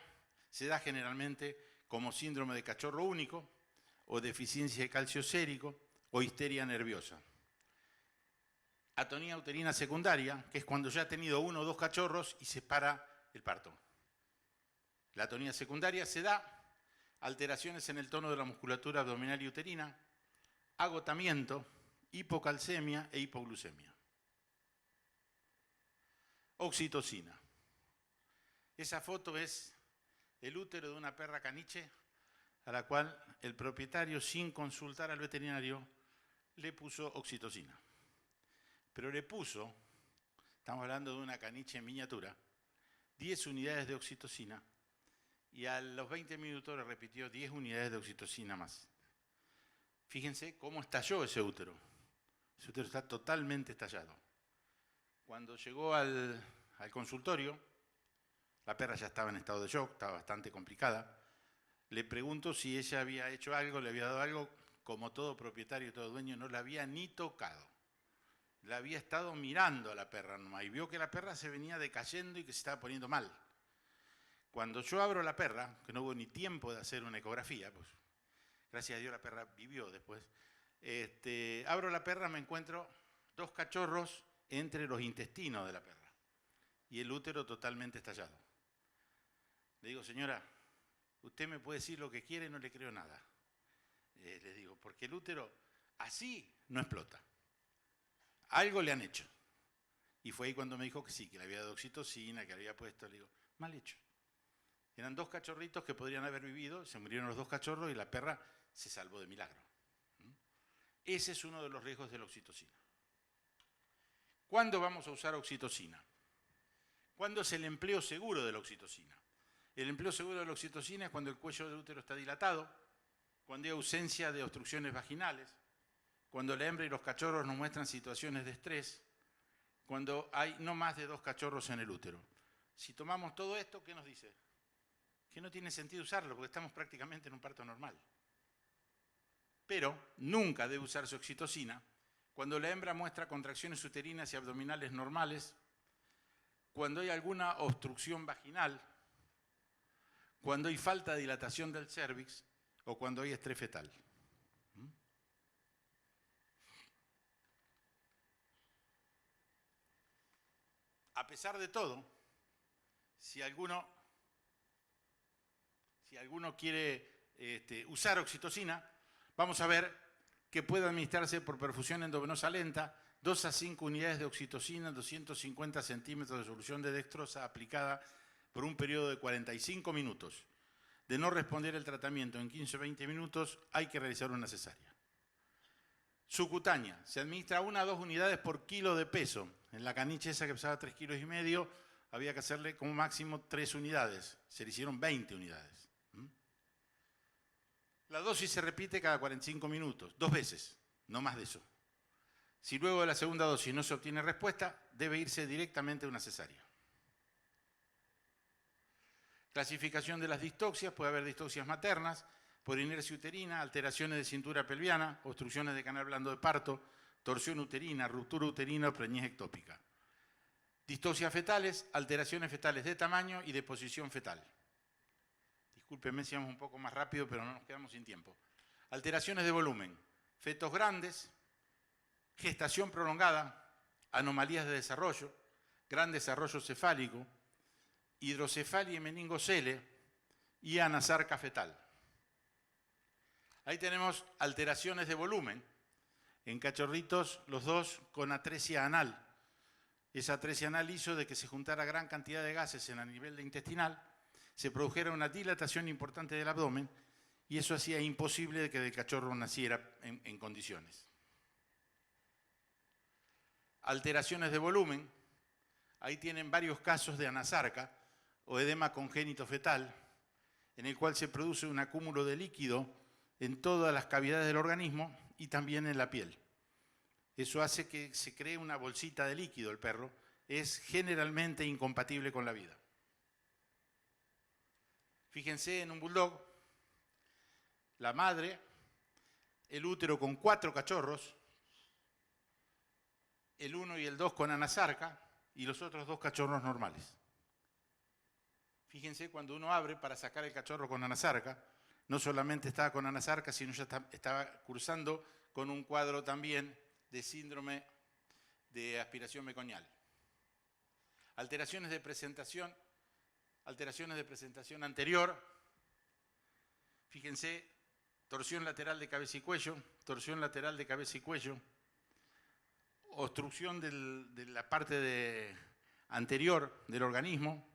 se da generalmente como síndrome de cachorro único o deficiencia de calcio sérico o histeria nerviosa. atonía uterina secundaria, que es cuando ya ha tenido 1 o 2 cachorros y se para el parto. La atonía secundaria se da, alteraciones en el tono de la musculatura abdominal y uterina, agotamiento, hipocalcemia e hipoglucemia. Oxitocina. Esa foto es el útero de una perra caniche a la cual el propietario, sin consultar al veterinario, le puso oxitocina. Pero le puso, estamos hablando de una caniche en miniatura, 10 unidades de oxitocina y a los 20 minutos le repitió 10 unidades de oxitocina más. Fíjense cómo estalló ese útero. Ese útero está totalmente estallado. Cuando llegó al consultorio, la perra ya estaba en estado de shock, estaba bastante complicada. Le pregunto si ella había hecho algo, le había dado algo. Como todo propietario y todo dueño, no la había ni tocado. La había estado mirando a la perra nomás y vio que la perra se venía decayendo y que se estaba poniendo mal. Cuando yo abro la perra, que no hubo ni tiempo de hacer una ecografía, pues gracias a Dios la perra vivió después, abro la perra, me encuentro 2 cachorros entre los intestinos de la perra y el útero totalmente estallado. Le digo, señora, usted me puede decir lo que quiere, no le creo nada. Le digo, porque el útero así no explota. Algo le han hecho. Y fue ahí cuando me dijo que sí, que le había dado oxitocina, que le había puesto. Le digo, mal hecho. Eran 2 cachorritos que podrían haber vivido, se murieron los 2 cachorros y la perra se salvó de milagro. Ese es uno de los riesgos de la oxitocina. ¿Cuándo vamos a usar oxitocina? ¿Cuándo es el empleo seguro de la oxitocina? El empleo seguro de la oxitocina es cuando el cuello del útero está dilatado, cuando hay ausencia de obstrucciones vaginales, cuando la hembra y los cachorros nos muestran situaciones de estrés, cuando hay no más de 2 cachorros en el útero. Si tomamos todo esto, ¿qué nos dice? Que no tiene sentido usarlo porque estamos prácticamente en un parto normal. Pero nunca debe usarse oxitocina cuando la hembra muestra contracciones uterinas y abdominales normales, cuando hay alguna obstrucción vaginal, cuando hay falta de dilatación del cérvix o cuando hay estrés fetal. A pesar de todo, si alguno quiere usar oxitocina, vamos a ver que puede administrarse por perfusión endovenosa lenta, 2 a 5 unidades de oxitocina en 250 centímetros de solución de dextrosa aplicada por un periodo de 45 minutos. De no responder el tratamiento en 15 o 20 minutos, hay que realizar una cesárea. Subcutánea. Se administra 1 a 2 unidades por kilo de peso. En la caniche esa que pesaba 3,5 kilos, había que hacerle como máximo 3 unidades. Se le hicieron 20 unidades. La dosis se repite cada 45 minutos, 2 veces, no más de eso. Si luego de la segunda dosis no se obtiene respuesta, debe irse directamente a una cesárea. Clasificación de las distoxias. Puede haber distoxias maternas, por inercia uterina, alteraciones de cintura pelviana, obstrucciones de canal blando de parto, torsión uterina, ruptura uterina o preñez ectópica. Distoxias fetales, alteraciones fetales de tamaño y de posición fetal. Discúlpenme si vamos un poco más rápido, pero no nos quedamos sin tiempo. Alteraciones de volumen, fetos grandes, gestación prolongada, anomalías de desarrollo, gran desarrollo cefálico, hidrocefalia y meningocele y anasarca fetal. Ahí tenemos alteraciones de volumen. En cachorritos, los 2 con atresia anal. Esa atresia anal hizo de que se juntara gran cantidad de gases en el nivel intestinal, se produjera una dilatación importante del abdomen y eso hacía imposible que el cachorro naciera en condiciones. Alteraciones de volumen. Ahí tienen varios casos de anasarca o edema congénito fetal, en el cual se produce un acúmulo de líquido en todas las cavidades del organismo y también en la piel. Eso hace que se cree una bolsita de líquido el perro. Es generalmente incompatible con la vida. Fíjense en un bulldog, la madre, el útero con 4 cachorros, el 1 y el 2 con anasarca y los otros 2 cachorros normales. Fíjense cuando uno abre para sacar el cachorro con anasarca, no solamente estaba con anasarca, sino ya estaba cursando con un cuadro también de síndrome de aspiración meconial. Alteraciones de presentación anterior. Fíjense, torsión lateral de cabeza y cuello, torsión lateral de cabeza y cuello, obstrucción de la parte anterior del organismo,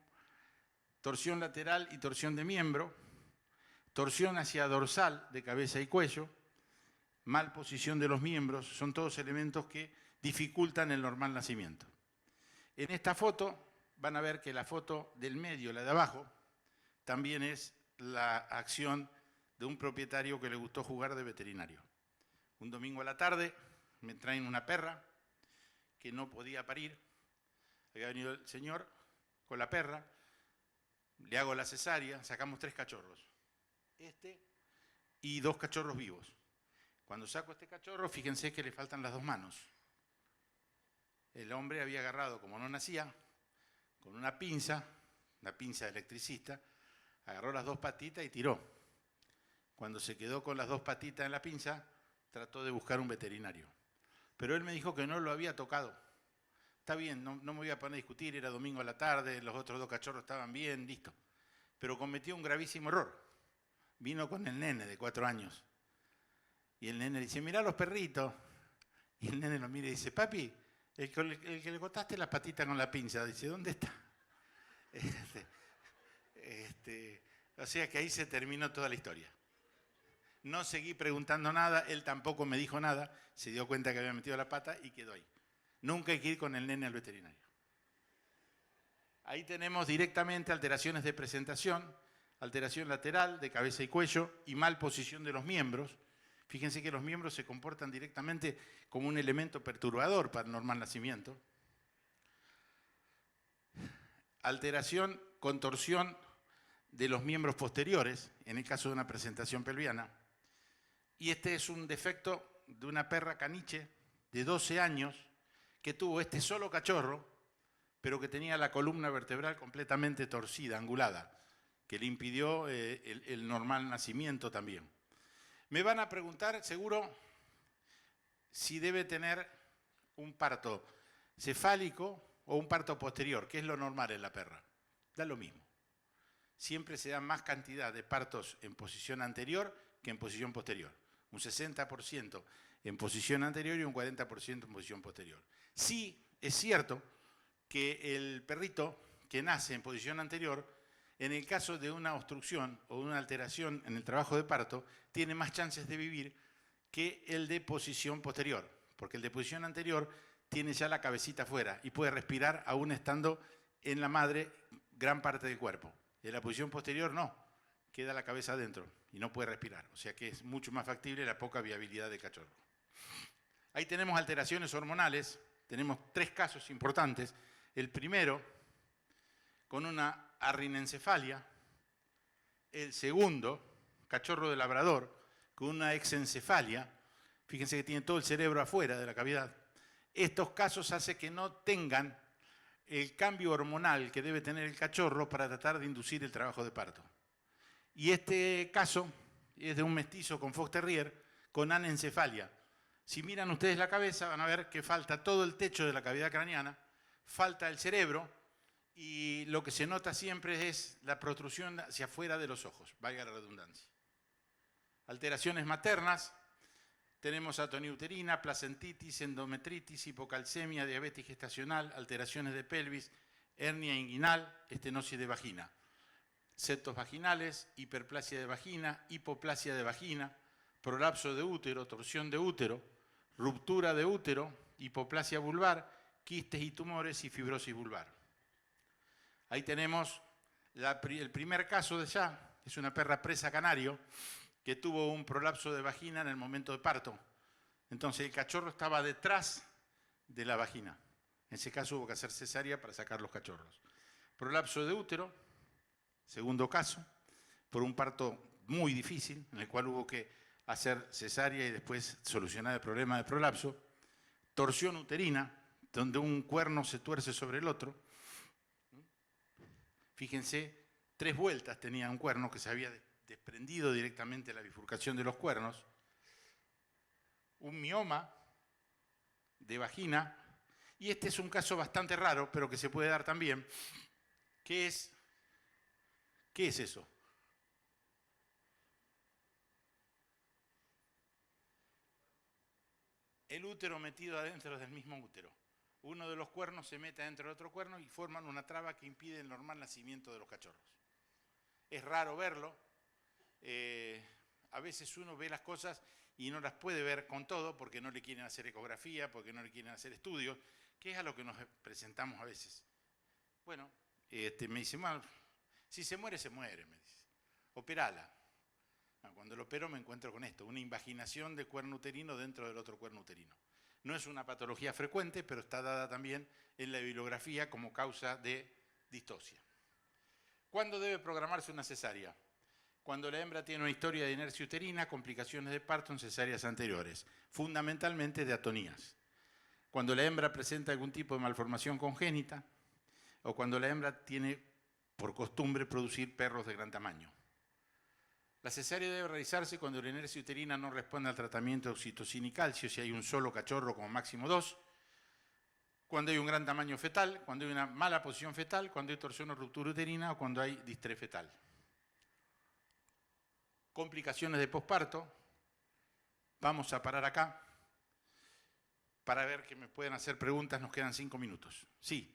torsión lateral y torsión de miembro, torsión hacia dorsal de cabeza y cuello, mal posición de los miembros, son todos elementos que dificultan el normal nacimiento. En esta foto van a ver que la foto del medio, la de abajo, también es la acción de un propietario que le gustó jugar de veterinario. Un domingo a la tarde me traen una perra que no podía parir. Había venido el señor con la perra, le hago la cesárea, sacamos 3 cachorros. Y 2 cachorros vivos. Cuando saco este cachorro, fíjense que le faltan las 2 manos. El hombre había agarrado, como no nacía, con una pinza electricista, agarró las 2 patitas y tiró. Cuando se quedó con las 2 patitas en la pinza, trató de buscar un veterinario. Pero él me dijo que no lo había tocado. Está bien, no me voy a poner a discutir, era domingo a la tarde, los otros 2 cachorros estaban bien, listo. Pero cometió un gravísimo error. Vino con el nene de 4 años. Y el nene dice, mirá los perritos. Y el nene lo mira y dice, papi, el que le cortaste las patitas con la pinza, dice, ¿dónde está? O sea que ahí se terminó toda la historia. No seguí preguntando nada, él tampoco me dijo nada, se dio cuenta que había metido la pata y quedó ahí. Nunca hay que ir con el nene al veterinario. Ahí tenemos directamente alteraciones de presentación, alteración lateral de cabeza y cuello y mal posición de los miembros. Fíjense que los miembros se comportan directamente como un elemento perturbador para el normal nacimiento. Alteración, contorsión de los miembros posteriores, en el caso de una presentación pelviana. Y este es un defecto de una perra caniche de 12 años que tuvo este solo cachorro, pero que tenía la columna vertebral completamente torcida, angulada, que le impidió el normal nacimiento también. Me van a preguntar, seguro, si debe tener un parto cefálico o un parto posterior, que es lo normal en la perra. Da lo mismo. Siempre se da más cantidad de partos en posición anterior que en posición posterior. Un 60% en posición anterior y un 40% en posición posterior. Sí, es cierto que el perrito que nace en posición anterior, en el caso de una obstrucción o una alteración en el trabajo de parto, tiene más chances de vivir que el de posición posterior, porque el de posición anterior tiene ya la cabecita afuera y puede respirar aún estando en la madre gran parte del cuerpo. En la posición posterior no, queda la cabeza adentro y no puede respirar, o sea que es mucho más factible la poca viabilidad del cachorro. Ahí tenemos alteraciones hormonales, tenemos 3 casos importantes. El primero, con una arrinencefalia. El segundo, cachorro de labrador, con una exencefalia. Fíjense que tiene todo el cerebro afuera de la cavidad. Estos casos hacen que no tengan el cambio hormonal que debe tener el cachorro para tratar de inducir el trabajo de parto. Y este caso es de un mestizo con Fox Terrier con anencefalia. Si miran ustedes la cabeza van a ver que falta todo el techo de la cavidad craneana, falta el cerebro y lo que se nota siempre es la protrusión hacia afuera de los ojos, valga la redundancia. Alteraciones maternas, tenemos atonía uterina, placentitis, endometritis, hipocalcemia, diabetes gestacional, alteraciones de pelvis, hernia inguinal, estenosis de vagina, septos vaginales, hiperplasia de vagina, hipoplasia de vagina, prolapso de útero, torsión de útero, ruptura de útero, hipoplasia vulvar, quistes y tumores y fibrosis vulvar. Ahí tenemos el primer caso de ya, es una perra presa canario que tuvo un prolapso de vagina en el momento de parto. Entonces el cachorro estaba detrás de la vagina. En ese caso hubo que hacer cesárea para sacar los cachorros. Prolapso de útero, segundo caso, por un parto muy difícil, en el cual hubo que hacer cesárea y después solucionar el problema de prolapso. Torsión uterina, donde un cuerno se tuerce sobre el otro. Fíjense, 3 vueltas tenía un cuerno que se había desprendido directamente de la bifurcación de los cuernos. Un mioma de vagina Y este es un caso bastante raro, pero que se puede dar también, que es, ¿qué es eso? El útero metido adentro del mismo útero. Uno de los cuernos se mete adentro del otro cuerno y forman una traba que impide el normal nacimiento de los cachorros. Es raro verlo. A veces uno ve las cosas y no las puede ver con todo porque no le quieren hacer ecografía, porque no le quieren hacer estudios, que es a lo que nos presentamos a veces. Bueno, me dice, bueno, si se muere, se muere, me dice. Operala. Cuando lo opero me encuentro con esto, una invaginación de cuerno uterino dentro del otro cuerno uterino. No es una patología frecuente, pero está dada también en la bibliografía como causa de distocia. ¿Cuándo debe programarse una cesárea? Cuando la hembra tiene una historia de inercia uterina, complicaciones de parto en cesáreas anteriores, fundamentalmente de atonías. Cuando la hembra presenta algún tipo de malformación congénita, o cuando la hembra tiene por costumbre producir perros de gran tamaño. La cesárea debe realizarse cuando la inercia uterina no responde al tratamiento de oxitocina y calcio, si hay un solo cachorro como máximo 2, cuando hay un gran tamaño fetal, cuando hay una mala posición fetal, cuando hay torsión o ruptura uterina o cuando hay distrés fetal. Complicaciones de posparto. Vamos a parar acá para ver que me pueden hacer preguntas, nos quedan 5 minutos. Sí.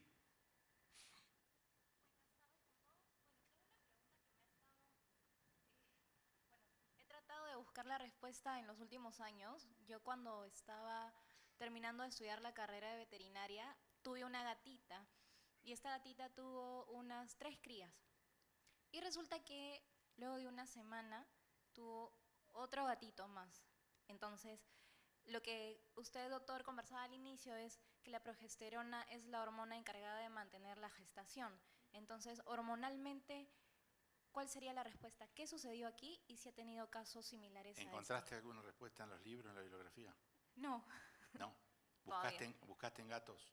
De buscar la respuesta en los últimos años. Yo cuando estaba terminando de estudiar la carrera de veterinaria, tuve una gatita y esta gatita tuvo unas 3 crías. Y resulta que luego de una semana tuvo otro gatito más. Entonces, lo que usted, doctor, conversaba al inicio es que la progesterona es la hormona encargada de mantener la gestación. Entonces, hormonalmente, ¿cuál sería la respuesta? ¿Qué sucedió aquí y si ha tenido casos similares a ¿Encontraste alguna respuesta en los libros, en la bibliografía? No. No. ¿Buscaste en gatos?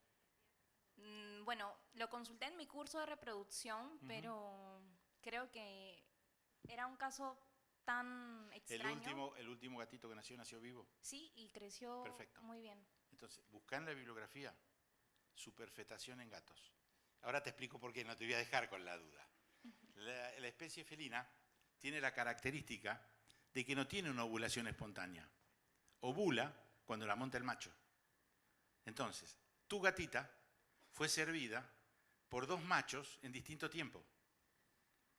Bueno, lo consulté en mi curso de reproducción, pero creo que era un caso tan extraño. ¿El último gatito que nació vivo? Sí, y creció Perfecto. muy bien. Entonces, busca en la bibliografía superfetación en gatos. Ahora te explico por qué, no te voy a dejar con la duda. La especie felina tiene la característica de que no tiene una ovulación espontánea. Ovula cuando la monta el macho. Entonces, tu gatita fue servida por 2 machos en distinto tiempo.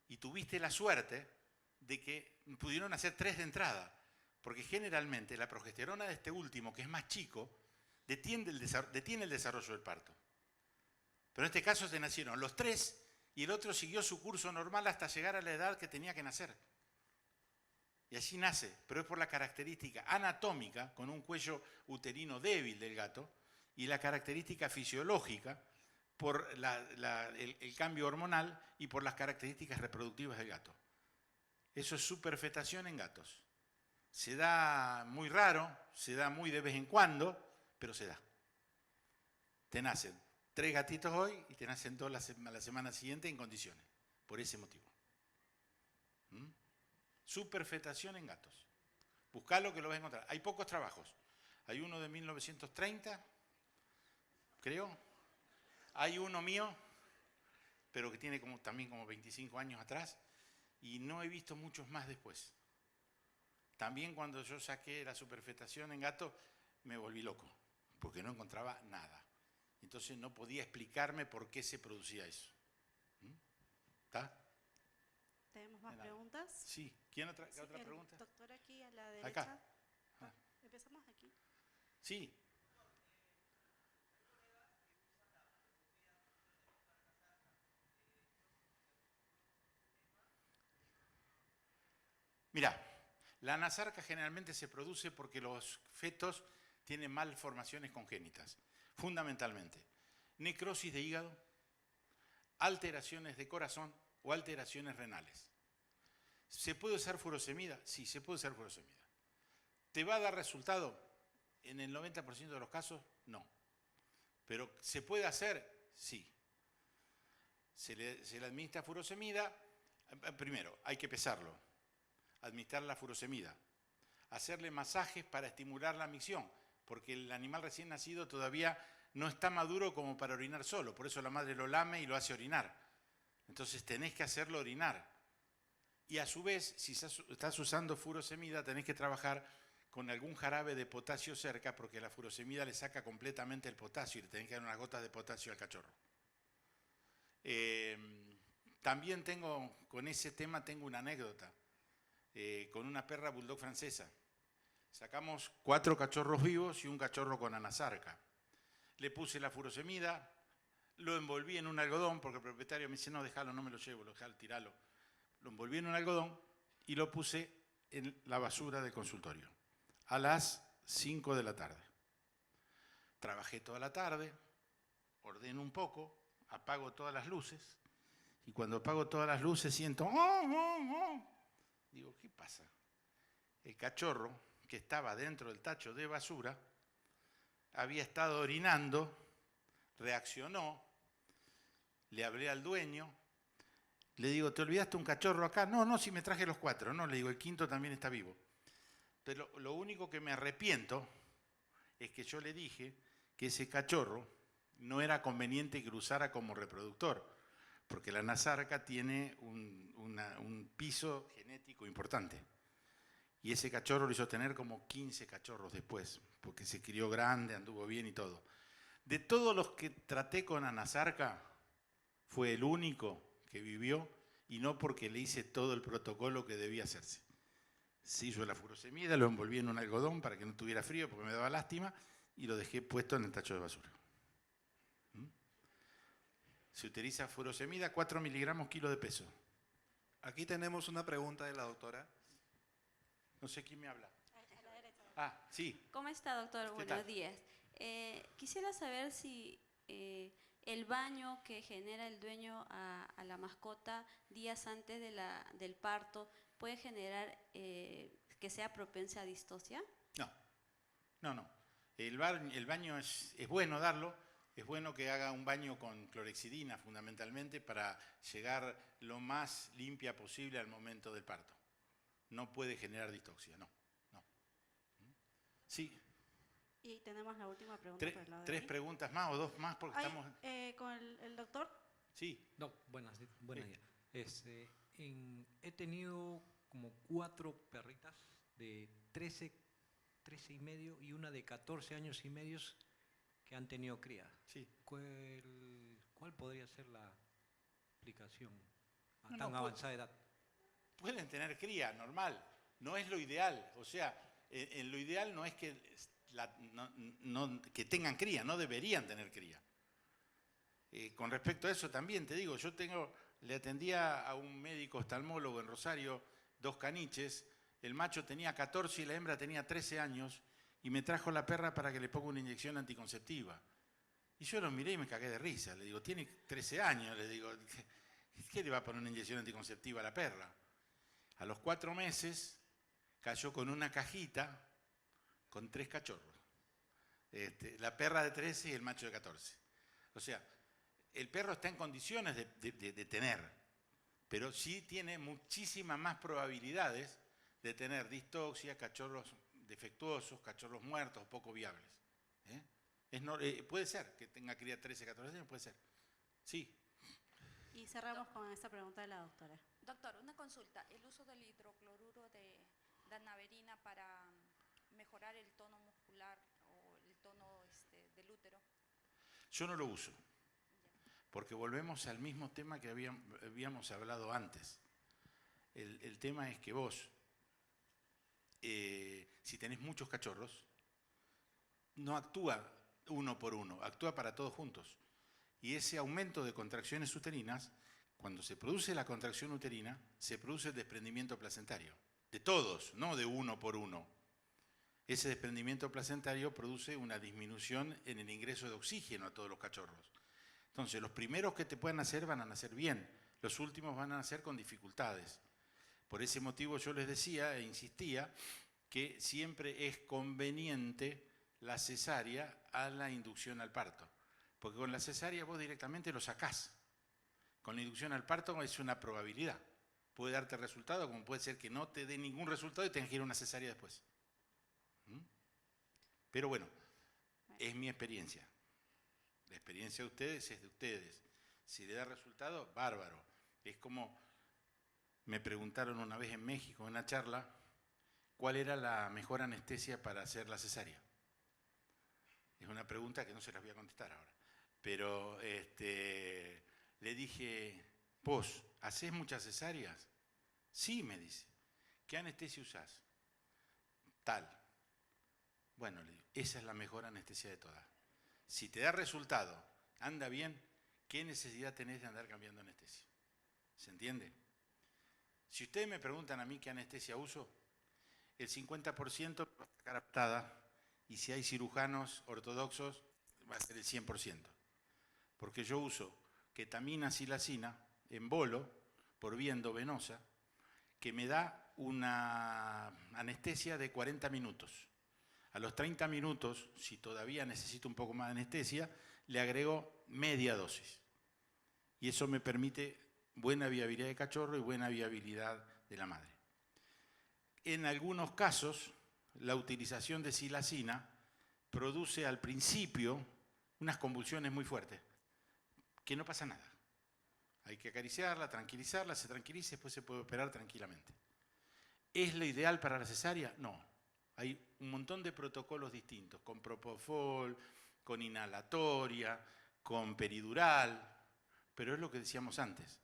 Y tuviste la suerte de que pudieron hacer 3 de entrada. Porque generalmente la progesterona de este último, que es más chico, detiene el desarrollo del parto. Pero en este caso se nacieron los 3 y el otro siguió su curso normal hasta llegar a la edad que tenía que nacer. Y así nace, pero es por la característica anatómica, con un cuello uterino débil del gato, y la característica fisiológica, por el cambio hormonal y por las características reproductivas del gato. Eso es superfetación en gatos. Se da muy raro, se da muy de vez en cuando, pero se da. Te nacen 3 gatitos hoy y te nacen 2 la semana siguiente en condiciones, por ese motivo. Superfetación en gatos. Buscalo que lo vas a encontrar. Hay pocos trabajos. Hay uno de 1930, creo. Hay uno mío, pero que tiene también como 25 años atrás, y no he visto muchos más después. También cuando yo saqué la superfetación en gato, me volví loco, porque no encontraba nada. Entonces no podía explicarme por qué se producía eso. ¿Está? ¿Tenemos más preguntas? Sí. ¿Quién otra pregunta? Doctor, aquí a la derecha. Acá. Empezamos aquí. Sí. Mirá, la anasarca generalmente se produce porque los fetos tienen malformaciones congénitas, fundamentalmente necrosis de hígado, alteraciones de corazón o alteraciones renales. ¿Se puede usar furosemida? Sí, se puede usar furosemida. ¿Te va a dar resultado? En el 90% de los casos, no. ¿Pero se puede hacer? Sí. Se le administra furosemida. Primero, hay que pesarlo. Administrar la furosemida. Hacerle masajes para estimular la micción, porque el animal recién nacido todavía no está maduro como para orinar solo, por eso la madre lo lame y lo hace orinar. Entonces tenés que hacerlo orinar. Y a su vez, si estás usando furosemida, tenés que trabajar con algún jarabe de potasio cerca, porque la furosemida le saca completamente el potasio y le tenés que dar unas gotas de potasio al cachorro. También con ese tema tengo una anécdota, con una perra bulldog francesa. Sacamos 4 cachorros vivos y un cachorro con anasarca. Le puse la furosemida, lo envolví en un algodón, porque el propietario me dice, no, déjalo, no me lo llevo, tiralo. Lo envolví en un algodón y lo puse en la basura del consultorio a las 5 de la tarde. Trabajé toda la tarde, ordeno un poco, apago todas las luces y cuando apago todas las luces siento... Digo, ¿qué pasa? El cachorro que estaba dentro del tacho de basura había estado orinando, reaccionó, le hablé al dueño, le digo, ¿te olvidaste un cachorro acá? No, no, si me traje los 4. No, le digo, el quinto también está vivo. Entonces, lo único que me arrepiento es que yo le dije que ese cachorro no era conveniente que lo usara como reproductor, porque la anasarca tiene un piso genético importante. Y ese cachorro lo hizo tener como 15 cachorros después, porque se crió grande, anduvo bien y todo. De todos los que traté con anasarca, fue el único que vivió y no porque le hice todo el protocolo que debía hacerse. Se hizo la furosemida, lo envolví en un algodón para que no tuviera frío porque me daba lástima y lo dejé puesto en el tacho de basura. Se utiliza furosemida, 4 miligramos kilo de peso. Aquí tenemos una pregunta de la doctora. No sé quién me habla. Ah, sí. ¿Cómo está, doctor? Buenos días. Quisiera saber si el baño que genera el dueño a la mascota días antes del parto puede generar que sea propensa a distocia. No. El baño es bueno darlo. Es bueno que haga un baño con clorexidina fundamentalmente para llegar lo más limpia posible al momento del parto. No puede generar distoxia, no. Sí. Y tenemos la última pregunta. por el lado de 3 ahí. preguntas más o 2 más porque Ay, estamos... ¿con el doctor? Sí. No, buenos días. He tenido como 4 perritas de 13 y medio y una de 14 años y medio que han tenido cría. Sí. ¿Cuál podría ser la explicación a No, tan avanzada edad? Pueden tener cría, normal. No es lo ideal. O sea, en lo ideal no es que, que tengan cría, no deberían tener cría. Con respecto a eso también te digo, le atendía a un médico oftalmólogo en Rosario, 2 caniches, el macho tenía 14 y la hembra tenía 13 años y me trajo la perra para que le ponga una inyección anticonceptiva. Y yo lo miré y me cagué de risa. Le digo, tiene 13 años, le digo, ¿qué le va a poner una inyección anticonceptiva a la perra? A los 4 meses cayó con una cajita con 3 cachorros. La perra de 13 y el macho de 14. O sea, el perro está en condiciones de tener, pero sí tiene muchísimas más probabilidades de tener distoxia, cachorros defectuosos, cachorros muertos, poco viables. Puede ser que tenga cría 13, 14 años, puede ser. Sí. Y cerramos con esta pregunta de la doctora. Doctor, una consulta. ¿El uso del hidrocloruro de naverina para mejorar el tono muscular o el tono del útero? Yo no lo uso, porque volvemos al mismo tema que habíamos hablado antes. El tema es que vos, si tenés muchos cachorros, no actúa uno por uno, actúa para todos juntos. Y ese aumento de contracciones uterinas, cuando se produce la contracción uterina, se produce el desprendimiento placentario. De todos, no de uno por uno. Ese desprendimiento placentario produce una disminución en el ingreso de oxígeno a todos los cachorros. Entonces, los primeros que te puedan nacer van a nacer bien, los últimos van a nacer con dificultades. Por ese motivo yo les decía e insistía que siempre es conveniente la cesárea a la inducción al parto. Porque con la cesárea vos directamente lo sacás. Con la inducción al parto es una probabilidad. Puede darte resultado, como puede ser que no te dé ningún resultado y tengas que ir a una cesárea después. Pero bueno, es mi experiencia. La experiencia de ustedes es de ustedes. Si le da resultado, bárbaro. Es como me preguntaron una vez en México, en una charla, ¿cuál era la mejor anestesia para hacer la cesárea? Es una pregunta que no se las voy a contestar ahora. Pero le dije, ¿vos hacés muchas cesáreas? Sí, me dice. ¿Qué anestesia usás? Tal. Bueno, le digo, esa es la mejor anestesia de todas. Si te da resultado, anda bien, ¿qué necesidad tenés de andar cambiando anestesia? ¿Se entiende? Si ustedes me preguntan a mí qué anestesia uso, el 50% va a estar adaptada, y si hay cirujanos ortodoxos, va a ser el 100%. Porque yo uso ketamina, silacina, en bolo, por vía endovenosa, que me da una anestesia de 40 minutos. A los 30 minutos, si todavía necesito un poco más de anestesia, le agrego media dosis. Y eso me permite buena viabilidad de cachorro y buena viabilidad de la madre. En algunos casos, la utilización de silacina produce al principio unas convulsiones muy fuertes, que no pasa nada. Hay que acariciarla, tranquilizarla, se tranquiliza y después se puede operar tranquilamente. ¿Es lo ideal para la cesárea? No. Hay un montón de protocolos distintos, con propofol, con inhalatoria, con peridural, pero es lo que decíamos antes.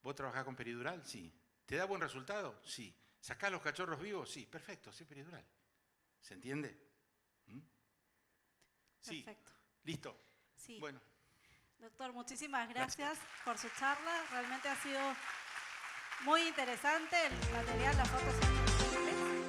¿Vos trabajás con peridural? Sí. ¿Te da buen resultado? Sí. ¿Sacás los cachorros vivos? Sí. Perfecto, sí, peridural. ¿Se entiende? ¿Mm? Sí. Perfecto. ¿Listo? Sí. Bueno. Doctor, muchísimas gracias por su charla. Realmente ha sido muy interesante. El material, las fotos son increíbles.